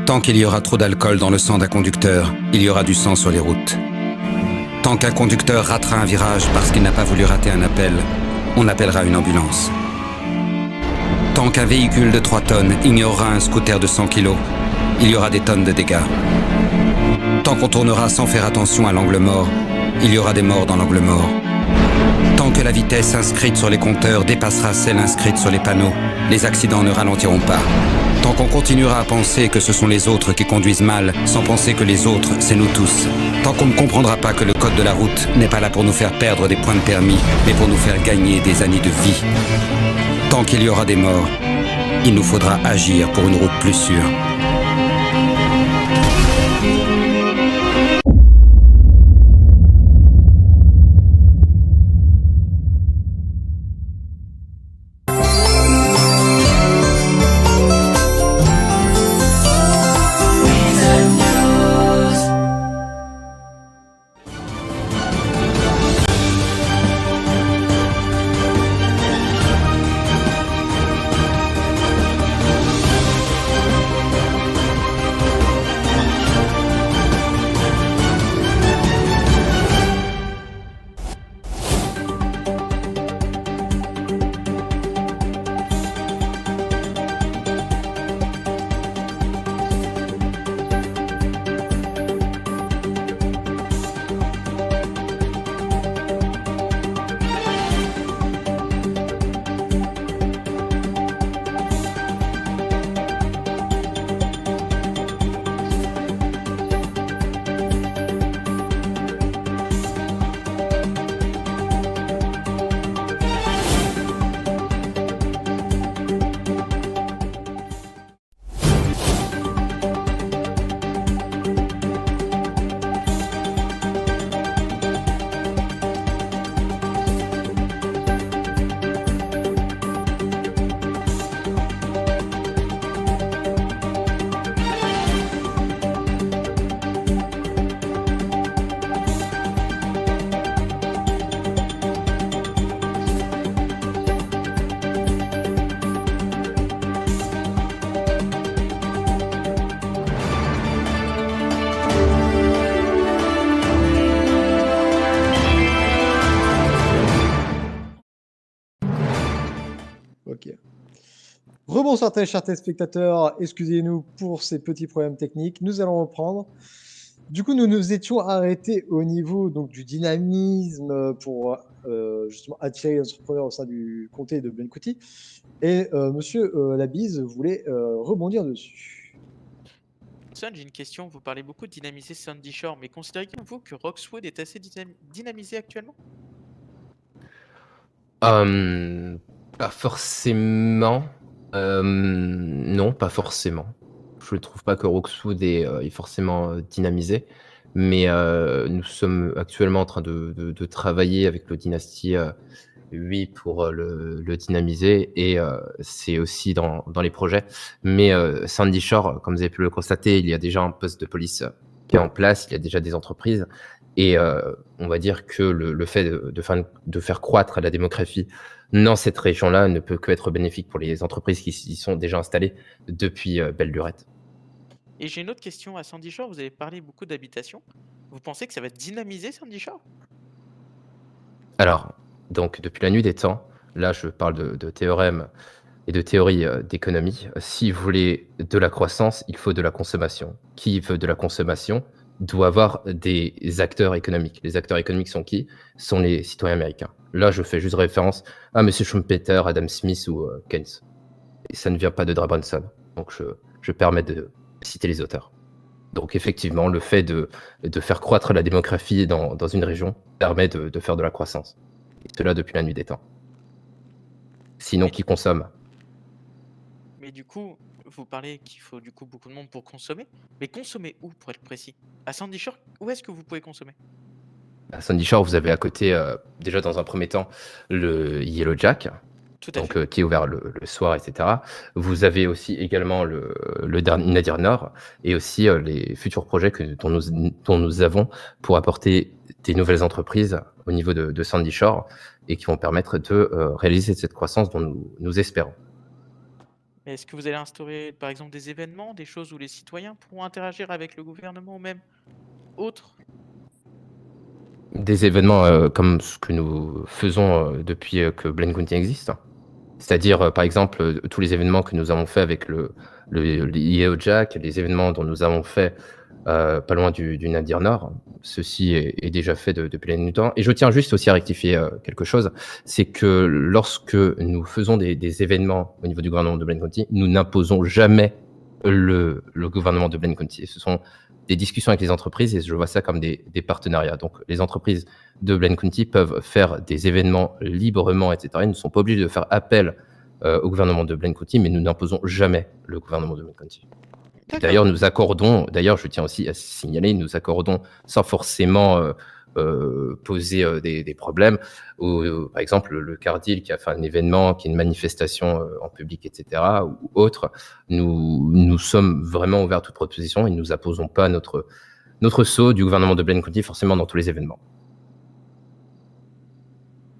Tant qu'il y aura trop d'alcool dans le sang d'un conducteur, il y aura du sang sur les routes. Tant qu'un conducteur ratera un virage parce qu'il n'a pas voulu rater un appel, on appellera une ambulance. Tant qu'un véhicule de 3 tonnes ignorera un scooter de 100 kilos, il y aura des tonnes de dégâts. Tant qu'on tournera sans faire attention à l'angle mort, il y aura des morts dans l'angle mort. Tant que la vitesse inscrite sur les compteurs dépassera celle inscrite sur les panneaux, les accidents ne ralentiront pas. Tant qu'on continuera à penser que ce sont les autres qui conduisent mal, sans penser que les autres, c'est nous tous. Tant qu'on ne comprendra pas que le code de la route n'est pas là pour nous faire perdre des points de permis, mais pour nous faire gagner des années de vie. Tant qu'il y aura des morts, il nous faudra agir pour une route plus sûre. Rebonsoir chers téléspectateurs, excusez-nous pour ces petits problèmes techniques, nous allons reprendre. Du coup, nous nous étions arrêtés au niveau donc, du dynamisme pour justement attirer les entrepreneurs au sein du comté de Benkouti. Et monsieur Labise voulait rebondir dessus. Son, j'ai une question. Vous parlez beaucoup de dynamiser Sandy Shore, mais considérez-vous que Roxwood est assez dynamisé actuellement? Pas forcément. Non, pas forcément. Je ne trouve pas que Roxwood est forcément dynamisé, mais nous sommes actuellement en train de travailler avec le Dynasty 8 pour le dynamiser, et c'est aussi dans les projets. Mais Sandy Shore, comme vous avez pu le constater, il y a déjà un poste de police qui est en place, il y a déjà des entreprises, et on va dire que le fait de faire croître la démographie dans cette région-là ne peut que être bénéfique pour les entreprises qui y sont déjà installées depuis belle lurette. Et j'ai une autre question à Sandy Shore. Vous avez parlé beaucoup d'habitation. Vous pensez que ça va dynamiser Sandy Shore? Alors, donc depuis la nuit des temps, là je parle de théorème et de théorie d'économie. Si vous voulez de la croissance, il faut de la consommation. Qui veut de la consommation doit avoir des acteurs économiques. Les acteurs économiques sont qui? Sont les citoyens américains. Là, je fais juste référence à M. Schumpeter, Adam Smith ou Keynes. Et ça ne vient pas de Brunson. Donc, je permets de citer les auteurs. Donc, effectivement, le fait de faire croître la démographie dans une région permet de faire de la croissance. Et cela depuis la nuit des temps. Sinon, qui consomme? Mais du coup, vous parlez qu'il faut du coup beaucoup de monde pour consommer. Mais consommer où, pour être précis? À Sandy Shore, où est-ce que vous pouvez consommer? À Sandy Shore, vous avez à côté, déjà dans un premier temps, le Yellow Jack, Tout à donc fait. qui est ouvert le soir, etc. Vous avez aussi également le Nadir Nord, et aussi les futurs projets dont nous avons pour apporter des nouvelles entreprises au niveau de Sandy Shore, et qui vont permettre de réaliser cette croissance dont nous espérons. Mais est-ce que vous allez instaurer, par exemple, des événements, des choses où les citoyens pourront interagir avec le gouvernement ou même autres? Des événements comme ce que nous faisons depuis que Blaine County existe. C'est-à-dire, par exemple, tous les événements que nous avons fait avec le Yellow Jack, les événements dont nous avons fait pas loin du Nadir Nord. Ceci est déjà fait depuis la nuit du temps. Et je tiens juste aussi à rectifier quelque chose, c'est que lorsque nous faisons des événements au niveau du gouvernement de Blaine County, nous n'imposons jamais le gouvernement de Blaine County. Ce sont des discussions avec les entreprises, et je vois ça comme des partenariats. Donc les entreprises de Blaine County peuvent faire des événements librement, etc. Ils ne sont pas obligés de faire appel au gouvernement de Blaine County, mais nous n'imposons jamais le gouvernement de Blaine County. D'ailleurs, je tiens aussi à signaler, nous accordons sans forcément poser des problèmes. Par exemple, le Cardil qui a fait un événement, qui est une manifestation en public, etc., ou autre, nous sommes vraiment ouverts à toute proposition, et nous n'apposons pas notre sceau du gouvernement de Blaine County forcément dans tous les événements.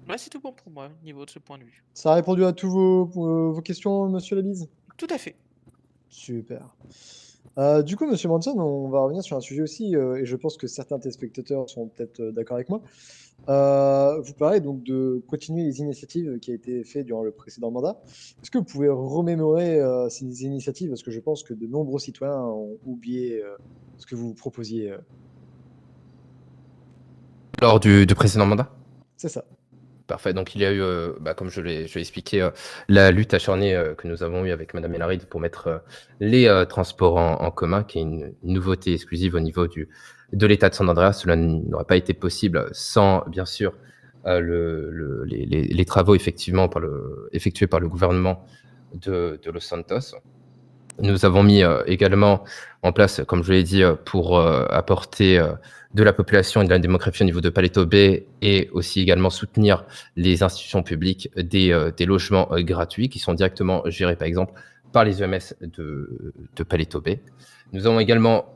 Ouais, c'est tout bon pour moi, au niveau de ce point de vue. Ça a répondu à tous vos questions, monsieur Labise? Tout à fait. Super. Du coup, monsieur Manson, on va revenir sur un sujet aussi, et je pense que certains téléspectateurs sont peut-être d'accord avec moi. Vous parlez donc de continuer les initiatives qui a été faites durant le précédent mandat. Est-ce que vous pouvez remémorer ces initiatives? Parce que je pense que de nombreux citoyens ont oublié ce que vous proposiez. Lors du précédent mandat? C'est ça. Parfait. Donc, il y a eu, comme je l'ai expliqué, la lutte acharnée que nous avons eue avec Madame Elaride pour mettre les transports en commun, qui est une nouveauté exclusive au niveau de l'État de San Andreas. Cela n'aurait pas été possible sans, bien sûr, les travaux effectivement effectués par le gouvernement de Los Santos. Nous avons mis également en place, comme je l'ai dit, pour apporter de la population et de la démographie au niveau de Paleto Bay, et aussi également soutenir les institutions publiques, des logements gratuits qui sont directement gérés, par exemple, par les EMS de Paleto Bay. Nous avons également,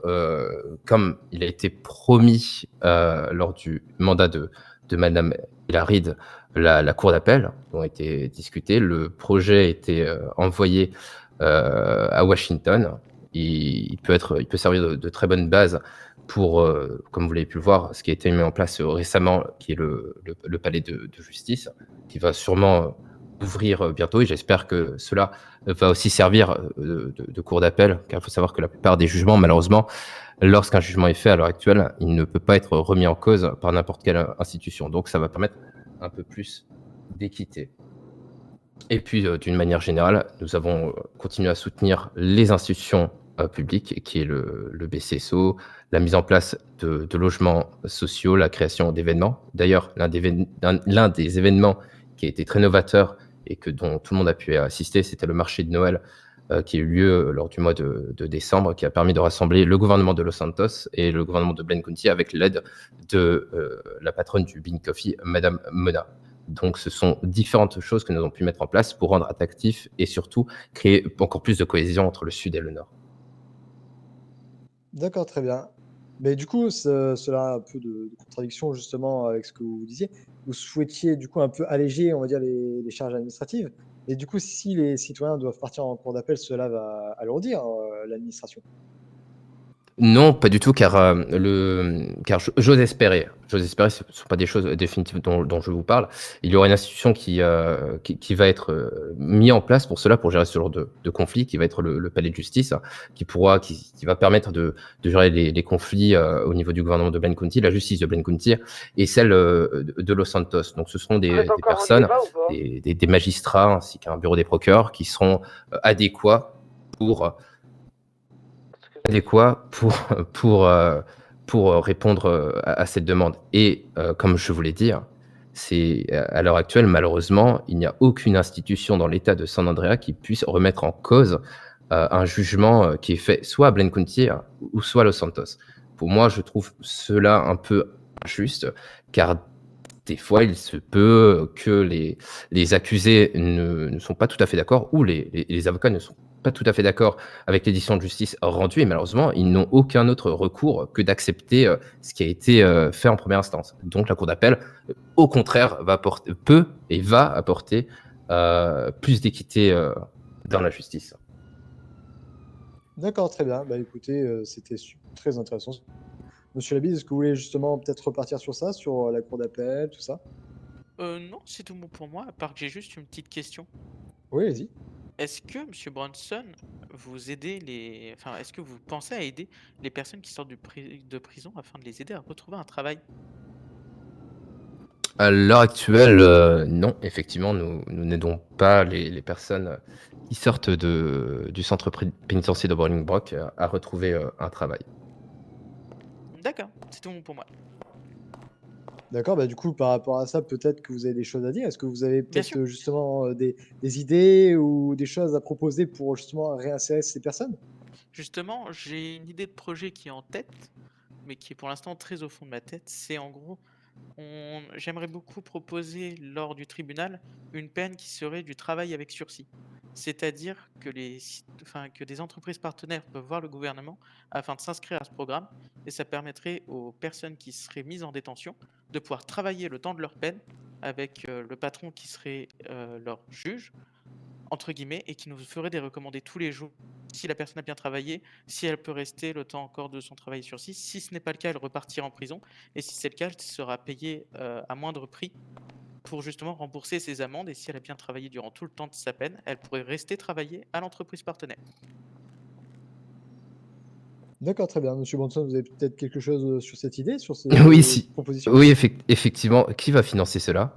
comme il a été promis lors du mandat de Madame Elaride, la cour d'appel ont été discutées. Le projet a été envoyé à Washington. Il peut servir de très bonne base pour, comme vous l'avez pu le voir, ce qui a été mis en place récemment, qui est le palais de justice, qui va sûrement ouvrir bientôt et j'espère que cela va aussi servir de cours d'appel, car il faut savoir que la plupart des jugements, malheureusement, lorsqu'un jugement est fait à l'heure actuelle, il ne peut pas être remis en cause par n'importe quelle institution. Donc ça va permettre un peu plus d'équité. Et puis, d'une manière générale, nous avons continué à soutenir les institutions publiques, qui est le BCSO, la mise en place de logements sociaux, la création d'événements. D'ailleurs, l'un des événements qui a été très novateur et dont tout le monde a pu assister, c'était le marché de Noël qui a eu lieu lors du mois de décembre, qui a permis de rassembler le gouvernement de Los Santos et le gouvernement de Blaine County avec l'aide de la patronne du Bean Coffee, Madame Mona. Donc, ce sont différentes choses que nous avons pu mettre en place pour rendre attractif et surtout créer encore plus de cohésion entre le sud et le nord. D'accord, très bien. Mais du coup, cela a un peu de contradiction justement avec ce que vous disiez. Vous souhaitiez du coup un peu alléger, on va dire, les charges administratives. Et du coup, si les citoyens doivent partir en cours d'appel, cela va alourdir l'administration. Non, pas du tout, car j'ose espérer, ce ne sont pas des choses définitives dont je vous parle. Il y aura une institution qui va être mise en place pour cela, pour gérer ce genre de conflit, qui va être le palais de justice, qui va permettre de gérer les conflits au niveau du gouvernement de Blaine County, la justice de Blaine County et celle de Los Santos. Donc ce seront des personnes, des magistrats ainsi qu'un bureau des procureurs qui seront adéquats pour répondre à cette demande. Et comme je vous l'ai dit, c'est à l'heure actuelle, malheureusement, il n'y a aucune institution dans l'État de San Andreas qui puisse remettre en cause un jugement qui est fait soit à Blaine County ou soit à Los Santos. Pour moi, je trouve cela un peu injuste, car des fois, il se peut que les accusés ne sont pas tout à fait d'accord, ou les avocats ne sont pas tout à fait d'accord avec les décisions de justice rendues, et malheureusement, ils n'ont aucun autre recours que d'accepter ce qui a été fait en première instance. Donc la Cour d'appel, au contraire, peut et va apporter plus d'équité dans la justice. D'accord, très bien. Bah écoutez, c'était très intéressant. Monsieur Labide, est-ce que vous voulez justement peut-être repartir sur ça, sur la cour d'appel, tout ça? Non, c'est tout bon pour moi, à part que j'ai juste une petite question. Oui, allez-y. Est-ce que, Monsieur Bronson, est-ce que vous pensez à aider les personnes qui sortent de prison afin de les aider à retrouver un travail? À l'heure actuelle, non, effectivement, nous n'aidons pas les personnes qui sortent du centre pénitentiaire de Bolingbroke à retrouver un travail. D'accord, c'est tout bon pour moi. D'accord, bah du coup, par rapport à ça, peut-être que vous avez des choses à dire. Est-ce que vous avez Bien sûr. peut-être justement des idées ou des choses à proposer pour justement réinsérer ces personnes? Justement, j'ai une idée de projet qui est en tête, mais qui est pour l'instant très au fond de ma tête. C'est en gros, j'aimerais beaucoup proposer lors du tribunal une peine qui serait du travail avec sursis. C'est-à-dire que que des entreprises partenaires peuvent voir le gouvernement afin de s'inscrire à ce programme et ça permettrait aux personnes qui seraient mises en détention de pouvoir travailler le temps de leur peine avec le patron qui serait leur juge, entre guillemets, et qui nous ferait des recommandés tous les jours si la personne a bien travaillé, si elle peut rester le temps encore de son travail sur site. Si ce n'est pas le cas, elle repartira en prison. Et si c'est le cas, elle sera payée à moindre prix pour justement rembourser ses amendes. Et si elle a bien travaillé durant tout le temps de sa peine, elle pourrait rester travailler à l'entreprise partenaire. D'accord, très bien. Monsieur Bonson, vous avez peut-être quelque chose sur cette idée, sur ces Oui, propositions? oui, effectivement. Qui va financer cela?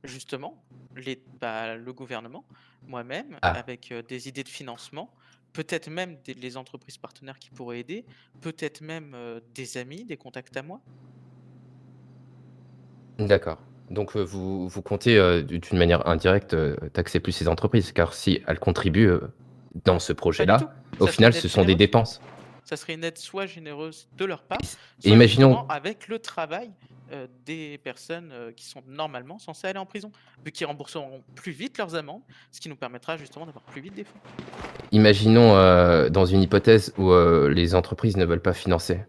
Justement, le gouvernement, moi-même, Ah, avec des idées de financement, peut-être même les entreprises partenaires qui pourraient aider, peut-être même des amis, des contacts à moi. d'accord. Donc vous comptez d'une manière indirecte taxer plus ces entreprises, car si elles contribuent dans ce Pas du tout. projet-là, au Ça serait final, une aide ce sont des généreuse. dépenses. Ça serait une aide soit généreuse de leur part, Et soit justement imaginons, avec le travail des personnes qui sont normalement censées aller en prison, vu qu'ils rembourseront plus vite leurs amendes, ce qui nous permettra justement d'avoir plus vite des fonds. imaginons dans une hypothèse où les entreprises ne veulent pas financer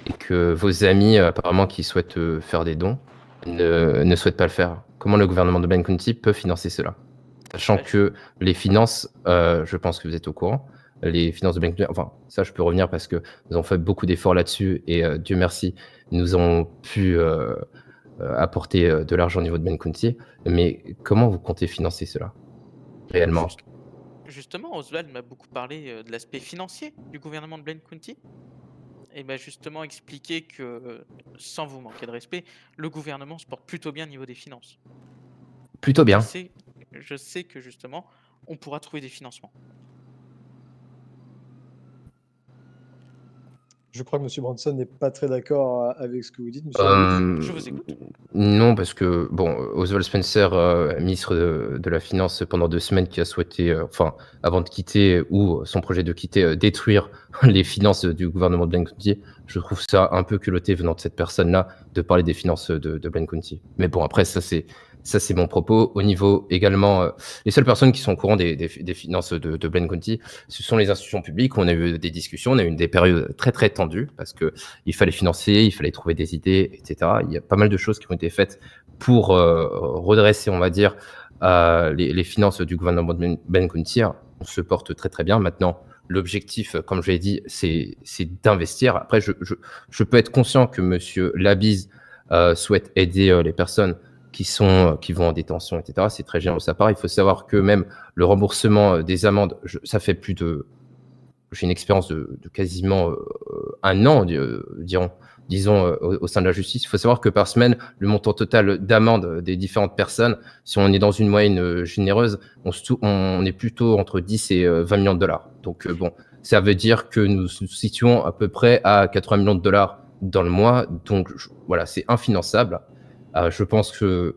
et que vos amis, apparemment, qui souhaitent faire des dons, ne souhaitent pas le faire. Comment le gouvernement de Blaine County peut financer cela? Sachant Bah, que les finances, je pense que vous êtes au courant, les finances de Blaine County, enfin, ça je peux revenir parce que nous avons fait beaucoup d'efforts là-dessus et Dieu merci, nous avons pu apporter de l'argent au niveau de Ben County. Mais comment vous comptez financer cela réellement? Juste- Justement, Oswald m'a beaucoup parlé de l'aspect financier du gouvernement de Blaine County et m'a justement expliqué que, sans vous manquer de respect, le gouvernement se porte plutôt bien au niveau des finances. Plutôt Donc bien. je sais que justement, on pourra trouver des financements. Je crois que Monsieur Branson n'est pas très d'accord avec ce que vous dites, Monsieur Labis. Je vous écoute. Non, parce que, bon, Oswald Spencer, ministre de la Finance pendant 2 semaines, qui a souhaité, enfin, avant de quitter ou son projet de quitter, détruire les finances du gouvernement de Blaine County. Je trouve ça un peu culotté venant de cette personne-là de parler des finances de Blaine County. Mais bon, après, ça c'est mon propos. Au niveau également, les seules personnes qui sont au courant des finances de Blaine County, ce sont les institutions publiques. On a eu des discussions, on a eu des périodes très très tendues parce que il fallait financer, il fallait trouver des idées, etc. Il y a pas mal de choses qui ont été faites pour redresser, on va dire, les finances du gouvernement de Blaine County. On se porte très très bien. Maintenant, l'objectif, comme je l'ai dit, c'est d'investir. Après, je peux être conscient que Monsieur Labise souhaite aider les personnes qui vont en détention, etc. C'est très généreux de sa part. Il faut savoir que même le remboursement des amendes, ça fait plus de... J'ai une expérience de quasiment 1 an, disons, au sein de la justice. Il faut savoir que par semaine, le montant total d'amende des différentes personnes, si on est dans une moyenne généreuse, on est plutôt entre 10 et 20 millions de dollars. Donc bon, ça veut dire que nous nous situons à peu près à 80 millions de dollars dans le mois. Donc voilà, c'est infinançable. Je pense que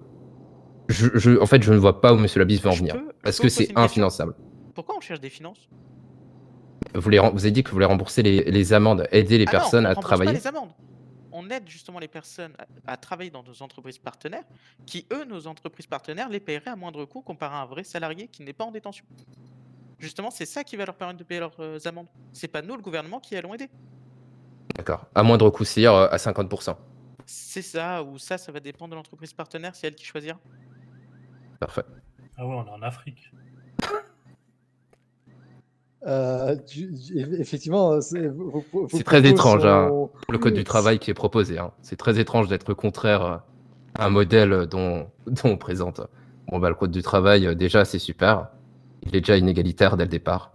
en fait, je ne vois pas où Monsieur Labis veut en venir, parce que vous poser c'est une question infinançable. Pourquoi on cherche des finances? Vous avez dit que vous voulez rembourser les amendes, aider les Ah non, personnes on à rembourse pas travailler. les amendes. On aide justement les personnes à travailler dans nos entreprises partenaires, qui eux, nos entreprises partenaires, les paieraient à moindre coût comparé à un vrai salarié qui n'est pas en détention. Justement, c'est ça qui va leur permettre de payer leurs amendes. C'est pas nous, le gouvernement, qui allons aider. D'accord. À moindre coût, c'est-à-dire à 50%. C'est ça, ou ça va dépendre de l'entreprise partenaire, c'est elle qui choisira. Parfait. Ah ouais, on est en Afrique. Effectivement, C'est très étrange, hein, sont... le code du travail qui est proposé. Hein. C'est très étrange d'être contraire à un modèle dont on présente. Bon, bah, le code du travail, déjà, c'est super. Il est déjà inégalitaire dès le départ.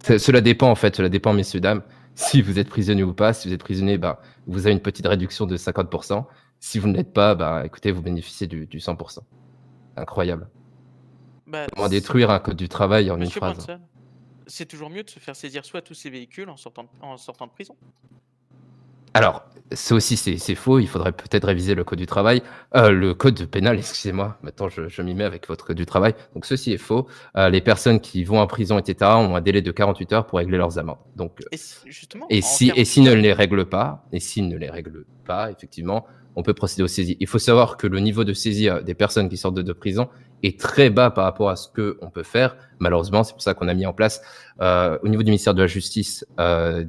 Cela dépend, en fait, messieurs, dames. Si vous êtes prisonnier ou pas, si vous êtes prisonnier, bah, vous avez une petite réduction de 50%. Si vous ne l'êtes pas, bah, écoutez, vous bénéficiez du 100%. Incroyable. Bah, Comment détruire un code du travail en une Monsieur phrase? Branson, c'est toujours mieux de se faire saisir soit tous ces véhicules en sortant de prison. Alors, ça aussi, c'est faux. Il faudrait peut-être réviser le code du travail. Le code pénal, excusez-moi. Maintenant, je m'y mets avec votre code du travail. Donc, ceci est faux. Les personnes qui vont en prison, etc., ont un délai de 48 heures pour régler leurs amendes. Donc, Justement, et en s'ils 48 ne heures, les règlent pas, effectivement, on peut procéder aux saisies. Il faut savoir que le niveau de saisie des personnes qui sortent de prison est très bas par rapport à ce qu'on peut faire. Malheureusement, c'est pour ça qu'on a mis en place, au niveau du ministère de la Justice, on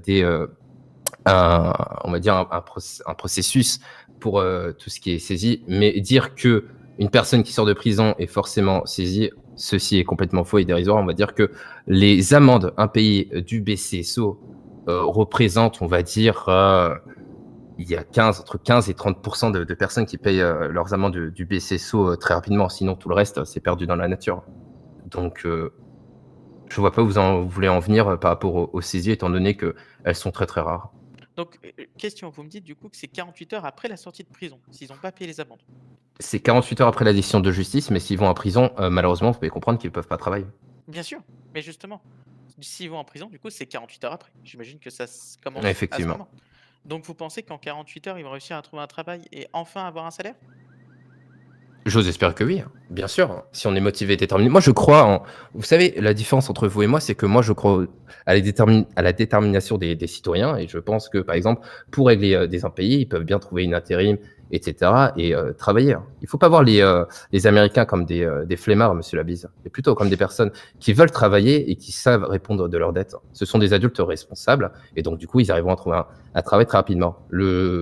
va dire un processus pour tout ce qui est saisi. Mais dire que une personne qui sort de prison est forcément saisie, ceci est complètement faux et dérisoire. On va dire que les amendes impayées du BCSO représentent, on va dire, il y a entre 15 et 30% de personnes qui payent leurs amendes du BCSO très rapidement. Sinon, tout le reste, c'est perdu dans la nature. Donc, je vois pas où vous voulez en venir par rapport aux saisies, étant donné qu'elles sont très très rares. Donc, question, vous me dites du coup que c'est 48 heures après la sortie de prison, s'ils n'ont pas payé les amendes. C'est 48 heures après la décision de justice, mais s'ils vont en prison, malheureusement, vous pouvez comprendre qu'ils ne peuvent pas travailler. Bien sûr, mais justement, s'ils vont en prison, du coup, c'est 48 heures après. J'imagine que ça commence Effectivement. à ce moment. Donc, vous pensez qu'en 48 heures, ils vont réussir à trouver un travail et enfin avoir un salaire? J'ose espérer que oui, hein. Bien sûr, si on est motivé et déterminé. Moi, je crois en... Vous savez, la différence entre vous et moi, c'est que moi, je crois à la détermination des citoyens, et je pense que, par exemple, pour régler des impayés, ils peuvent bien trouver une intérim, etc., et travailler. Hein. Il ne faut pas voir les Américains comme des flemmards, monsieur Labise, mais plutôt comme des personnes qui veulent travailler et qui savent répondre de leurs dettes. Ce sont des adultes responsables, et donc, du coup, ils arriveront à trouver un travail très rapidement.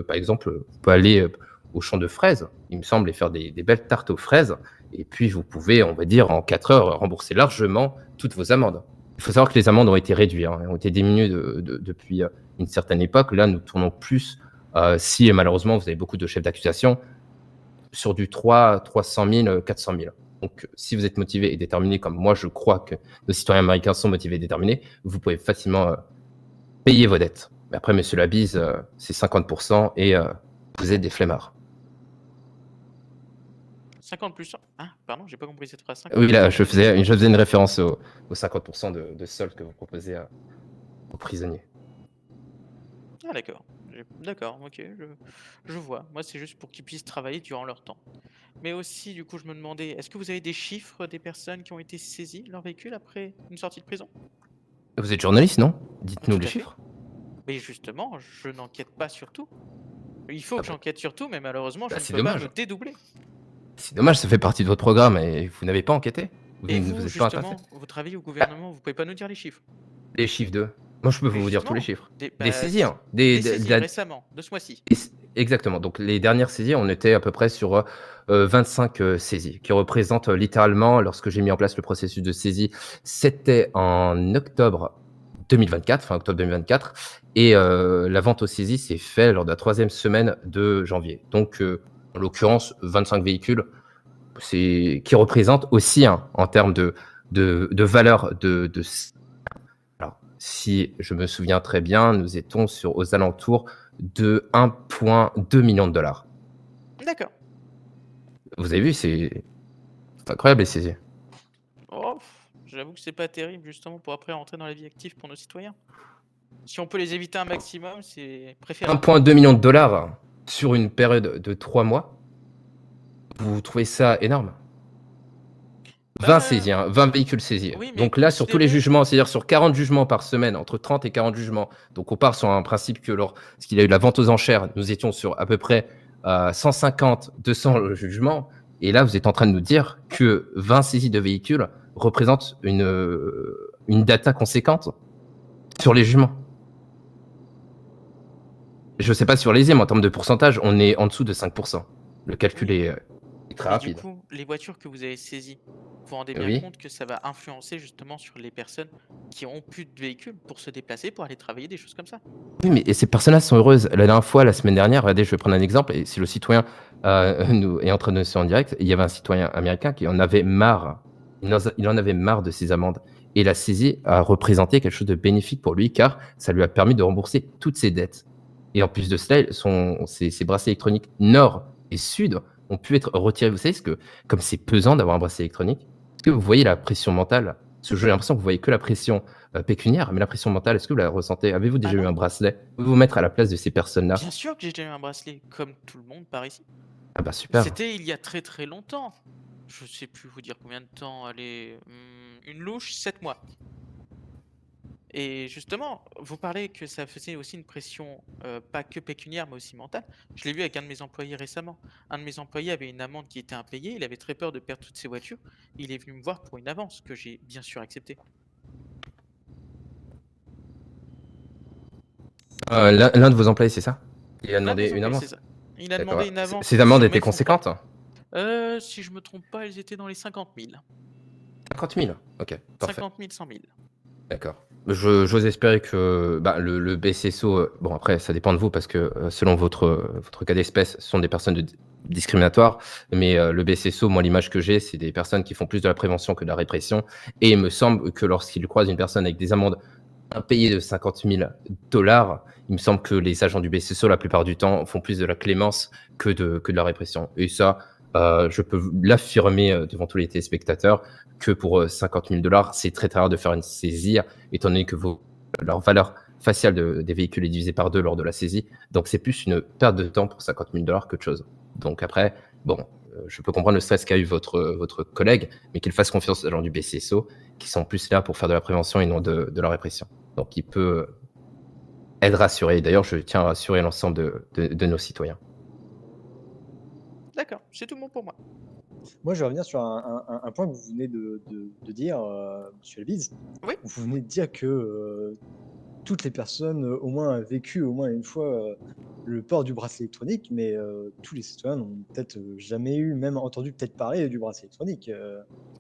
Par exemple, vous pouvez aller au champ de fraises, il me semble, et faire des belles tartes aux fraises. Et puis, vous pouvez, on va dire, en 4 heures, rembourser largement toutes vos amendes. Il faut savoir que les amendes ont été réduites, hein, ont été diminuées depuis une certaine époque. Là, nous tournons plus Si malheureusement vous avez beaucoup de chefs d'accusation, sur du 300 000, 400 000. Donc, si vous êtes motivé et déterminé, comme moi je crois que nos citoyens américains sont motivés et déterminés, vous pouvez facilement payer vos dettes. Mais après, monsieur Labise, c'est 50% et vous êtes des flemmards. 50 plus 100. Ah, pardon, j'ai pas compris cette phrase. Oui, là, 50% je de faisais décision. une référence aux 50% de solde que vous proposez aux prisonniers. Ah, d'accord. D'accord, ok, je vois. Moi, c'est juste pour qu'ils puissent travailler durant leur temps. Mais aussi, du coup, je me demandais, est-ce que vous avez des chiffres des personnes qui ont été saisies de leur véhicule après une sortie de prison? Vous êtes journaliste, non? Dites-nous Tout les à fait. chiffres. Mais justement, je n'enquête pas sur tout. Il faut Ah que bah, j'enquête sur tout, mais malheureusement, je ne c'est peux pas dommage. me dédoubler. C'est dommage, ça fait partie de votre programme et vous n'avez pas enquêté. Et Vous vous, n'êtes pas intéressé. justement, vous travaillez au Ah, gouvernement, vous pouvez pas nous dire les chiffres. les chiffres de. Moi, je peux Mais vous dire tous les justement, chiffres. des, Des bah, saisies, hein. des saisies récemment, de ce mois-ci. Exactement. Donc, les dernières saisies, on était à peu près sur 25 saisies, qui représentent littéralement, lorsque j'ai mis en place le processus de saisie, c'était en octobre 2024, fin octobre 2024, et la vente aux saisies s'est faite lors de la 3e semaine de janvier. Donc, en l'occurrence, 25 véhicules, qui représentent aussi, hein, en termes de valeur de. Alors, si je me souviens très bien, nous étions aux alentours de 1,2 million de dollars. D'accord. Vous avez vu, c'est incroyable les saisies. Oh, j'avoue que c'est pas terrible, justement, pour après rentrer dans la vie active pour nos citoyens. Si on peut les éviter un maximum, c'est préférable. 1,2 million de dollars sur une période de 3 mois, vous trouvez ça énorme? 20 saisies, Bah, 20 véhicules saisis. oui, mais Donc là, sur tous les considérez, jugements, c'est-à-dire sur 40 jugements par semaine, entre 30 et 40 jugements. Donc on part sur un principe que lorsqu'il y a eu la vente aux enchères, nous étions sur à peu près 150, 200 jugements. Et là, vous êtes en train de nous dire que 20 saisies de véhicules représentent une data conséquente sur les jugements. Je ne sais pas sur les mais en termes de pourcentage, on est en dessous de 5%. Le calcul oui. est très Mais du rapide. coup, les voitures que vous avez saisies, vous vous rendez bien Oui. compte que ça va influencer justement sur les personnes qui ont plus de véhicules pour se déplacer, pour aller travailler, des choses comme ça. Oui, mais ces personnes-là sont heureuses. La dernière fois, la semaine dernière, regardez, je vais prendre un exemple, et si le citoyen nous est en train de nous suivre en direct, il y avait un citoyen américain qui en avait marre. Il en avait marre de ces amendes. Et la saisie a représenté quelque chose de bénéfique pour lui, car ça lui a permis de rembourser toutes ses dettes. Et en plus de cela, ses bracelets électroniques nord et sud ont pu être retirés. Vous savez, comme c'est pesant d'avoir un bracelet électronique, est-ce que vous voyez la pression mentale? Parce que j'ai l'impression que vous voyez que la pression pécuniaire, mais la pression mentale, est-ce que vous la ressentez? Avez-vous Ah déjà eu un non, bracelet? Pouvez-vous vous mettre à la place de ces personnes-là? bien sûr que j'ai déjà eu un bracelet, comme tout le monde par ici. Ah bah super. C'était il y a très très longtemps. Je sais plus vous dire combien de temps. Allez, une louche, 7 mois. Et justement, vous parlez que ça faisait aussi une pression, pas que pécuniaire, mais aussi mentale. Je l'ai vu avec un de mes employés récemment. Un de mes employés avait une amende qui était impayée, il avait très peur de perdre toutes ses voitures. Il est venu me voir pour une avance que j'ai bien sûr acceptée. L'un de vos employés, c'est ça? Il a L'un de demandé mes une employés, c'est avance? ça. Il a D'accord. demandé une avance Ces amendes sur étaient mes fonds propres. conséquentes? Si je me trompe pas, elles étaient dans les 50 000. 50 000? Ok, parfait. 50 000, 100 000. D'accord. J'ose espérer que le BCSO, bon après ça dépend de vous parce que selon votre cas d'espèce, ce sont des personnes discriminatoires, mais le BCSO, moi l'image que j'ai, c'est des personnes qui font plus de la prévention que de la répression, et il me semble que lorsqu'ils croisent une personne avec des amendes impayées de 50 000 dollars, il me semble que les agents du BCSO la plupart du temps font plus de la clémence que de la répression. Et ça, je peux l'affirmer devant tous les téléspectateurs que pour 50 000 dollars, c'est très rare de faire une saisie, étant donné que leur valeur faciale des véhicules est divisée par 2 lors de la saisie. Donc, c'est plus une perte de temps pour 50 000 dollars qu'autre chose. Donc, après, bon, je peux comprendre le stress qu'a eu votre collègue, mais qu'il fasse confiance aux agents du BCSO qui sont plus là pour faire de la prévention et non de la répression. Donc, il peut être rassuré. D'ailleurs, je tiens à rassurer l'ensemble de nos citoyens. D'accord, c'est tout bon pour moi. Moi, je vais revenir sur un point que vous venez de dire, monsieur Elbise. Oui. Vous venez de dire que toutes les personnes, au moins, ont vécu au moins une fois le port du bracelet électronique, mais tous les citoyens n'ont peut-être jamais eu, même entendu peut-être parler du bracelet électronique.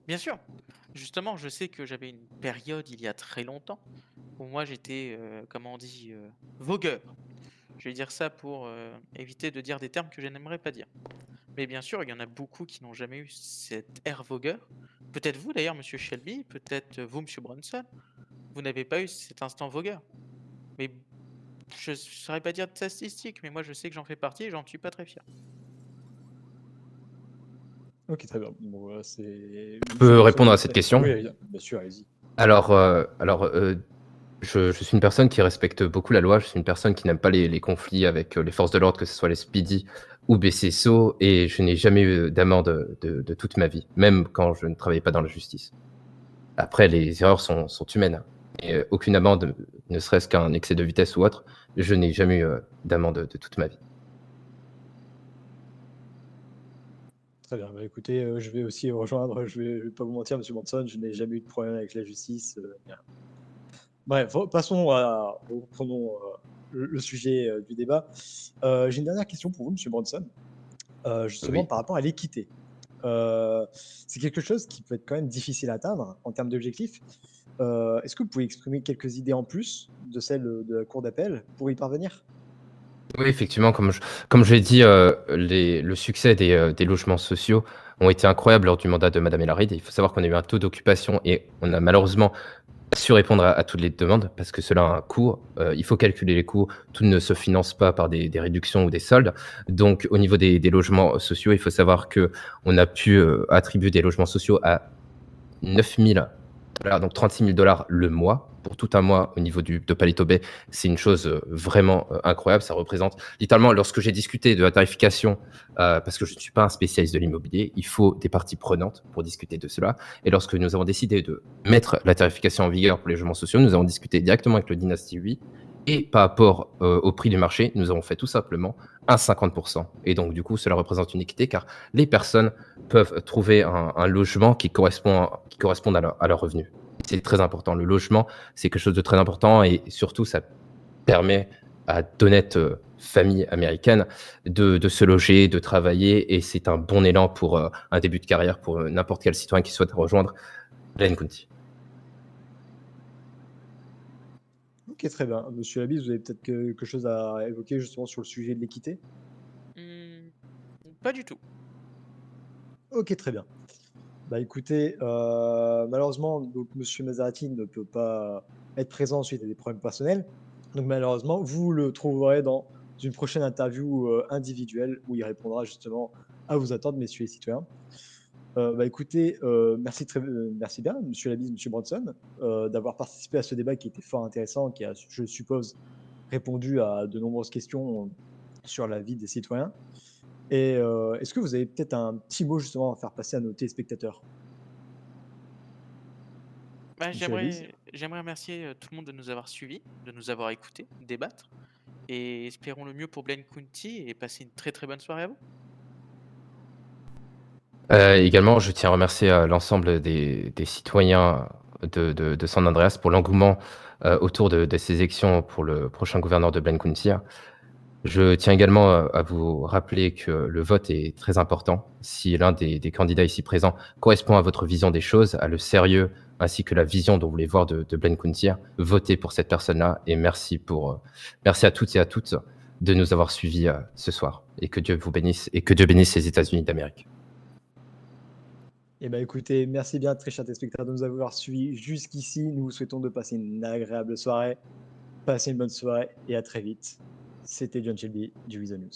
Bien sûr. Justement, je sais que j'avais une période il y a très longtemps où moi j'étais, comment on dit, vogueur. Je vais dire ça pour éviter de dire des termes que je n'aimerais pas dire. Mais bien sûr, il y en a beaucoup qui n'ont jamais eu cette ère vogueur. Peut-être vous d'ailleurs, monsieur Shelby, peut-être vous, monsieur Bronson, vous n'avez pas eu cet instant vogueur. Mais je ne saurais pas dire de statistiques, mais moi je sais que j'en fais partie et j'en suis pas très fier. Ok, très bien. Bon, c'est... Je peux répondre à cette question? Oui, bien sûr, allez-y. Alors, je suis une personne qui respecte beaucoup la loi. Je suis une personne qui n'aime pas les conflits avec les forces de l'ordre, que ce soit les Speedy ou BCSO, et je n'ai jamais eu d'amende de toute ma vie, même quand je ne travaillais pas dans la justice. Après, les erreurs sont humaines, et aucune amende, ne serait-ce qu'un excès de vitesse ou autre, je n'ai jamais eu d'amende de toute ma vie. Très bien. Bah, écoutez, je vais aussi rejoindre, je vais pas vous mentir, monsieur Manson, je n'ai jamais eu de problème avec la justice. Rien. Bref, reprenons le sujet du débat. J'ai une dernière question pour vous, monsieur Bronson, justement Oui. par rapport à l'équité. C'est quelque chose qui peut être quand même difficile à atteindre en termes d'objectifs. Est-ce que vous pouvez exprimer quelques idées en plus de celles de la cour d'appel pour y parvenir? Oui, effectivement, comme je l'ai dit, le succès des logements sociaux ont été incroyables lors du mandat de madame El Harid. Il faut savoir qu'on a eu un taux d'occupation et on a malheureusement pas su répondre à toutes les demandes parce que cela a un coût. Il faut calculer les coûts. Tout ne se finance pas par des réductions ou des soldes. Donc au niveau des logements sociaux, il faut savoir qu'on a pu, attribuer des logements sociaux à 9 000 $, donc 36 000 $ le mois, pour tout un mois au niveau de Palito Bay. C'est une chose vraiment incroyable. Ça représente littéralement, lorsque j'ai discuté de la tarification, parce que je ne suis pas un spécialiste de l'immobilier, il faut des parties prenantes pour discuter de cela. Et lorsque nous avons décidé de mettre la tarification en vigueur pour les logements sociaux, nous avons discuté directement avec le Dynasty 8. Et par rapport au prix du marché, nous avons fait tout simplement un 50%. Et donc, du coup, cela représente une équité car les personnes peuvent trouver un logement qui corresponde à leur revenu. C'est très important. Le logement, c'est quelque chose de très important et surtout, ça permet à d'honnêtes familles américaines de se loger, de travailler et c'est un bon élan pour un début de carrière pour n'importe quel citoyen qui souhaite rejoindre Glen County. Ok, très bien. Monsieur Labis, vous avez peut-être quelque chose à évoquer justement sur le sujet de l'équité? Hmm, pas du tout. Ok, très bien. Bah écoutez, malheureusement, donc monsieur Maserati ne peut pas être présent suite à des problèmes personnels. Donc malheureusement, vous le trouverez dans une prochaine interview individuelle où il répondra justement à vos attentes, messieurs les citoyens. Bah écoutez, merci bien, monsieur Labise, monsieur Bronson, d'avoir participé à ce débat qui était fort intéressant, qui a, je suppose, répondu à de nombreuses questions sur la vie des citoyens. Et est-ce que vous avez peut-être un petit mot justement à faire passer à nos téléspectateurs? Bah, Monsieur Labise? j'aimerais remercier tout le monde de nous avoir suivis, de nous avoir écoutés, débattre. Et espérons le mieux pour Blaine County et passer une très très bonne soirée à vous. Également, je tiens à remercier l'ensemble des citoyens de San Andreas pour l'engouement autour de ces élections pour le prochain gouverneur de Blaine County. Je tiens également à vous rappeler que le vote est très important. Si l'un des candidats ici présents correspond à votre vision des choses, à le sérieux ainsi que la vision dont vous voulez voir de Blaine County, votez pour cette personne-là et merci à toutes et à toutes de nous avoir suivis ce soir. Et que Dieu vous bénisse et que Dieu bénisse les États-Unis d'Amérique. Eh ben, écoutez, merci bien, très chers téléspectateurs, de nous avoir suivis jusqu'ici. Nous vous souhaitons de passer une agréable soirée. Passez une bonne soirée et à très vite. C'était John Shelby du Weasel News.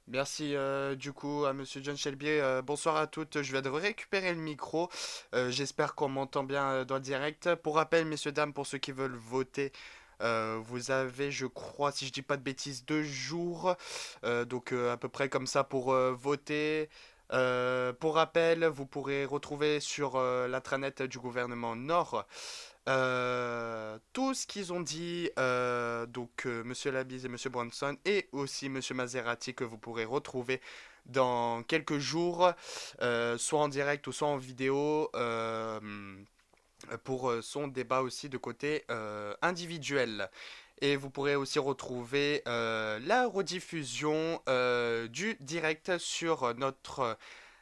Merci du coup à Monsieur John Shelby. Bonsoir à toutes. Je viens de récupérer le micro. J'espère qu'on m'entend bien dans le direct. Pour rappel, messieurs, dames, pour ceux qui veulent voter, vous avez, je crois, si je dis pas de bêtises, 2 jours. Donc à peu près comme ça pour voter. Pour rappel, vous pourrez retrouver sur l'intranet du gouvernement Nord tout ce qu'ils ont dit, donc Monsieur Labise et Monsieur Bronson, et aussi Monsieur Maserati, que vous pourrez retrouver dans quelques jours, soit en direct ou soit en vidéo, pour son débat aussi de côté individuel. Et vous pourrez aussi retrouver la rediffusion du direct sur notre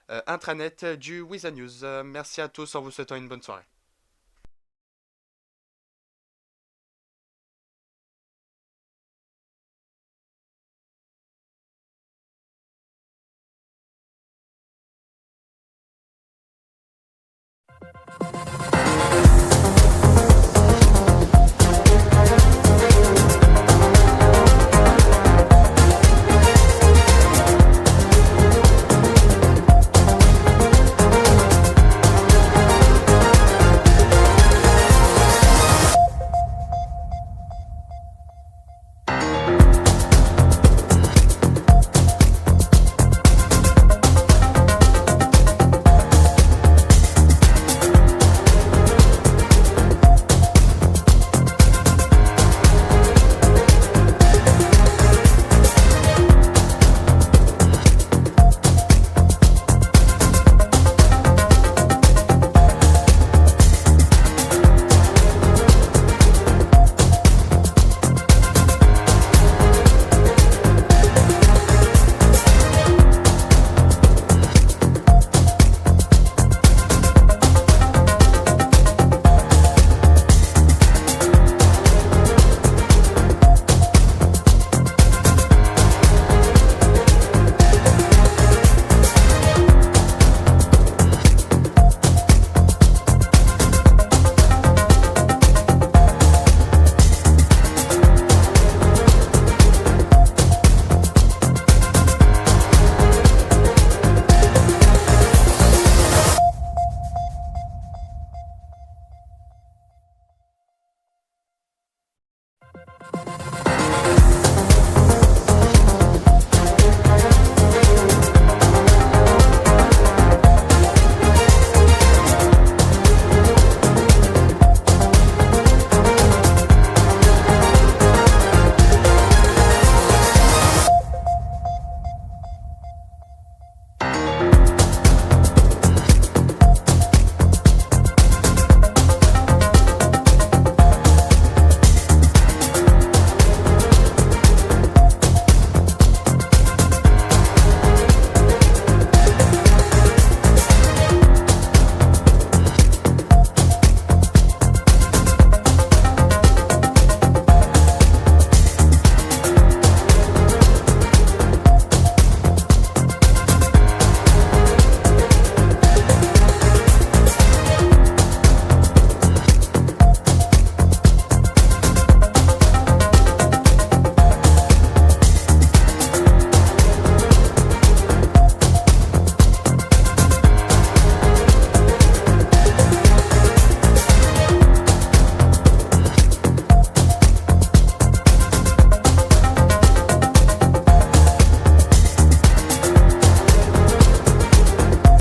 intranet du Wiza News. Merci à tous en vous souhaitant une bonne soirée.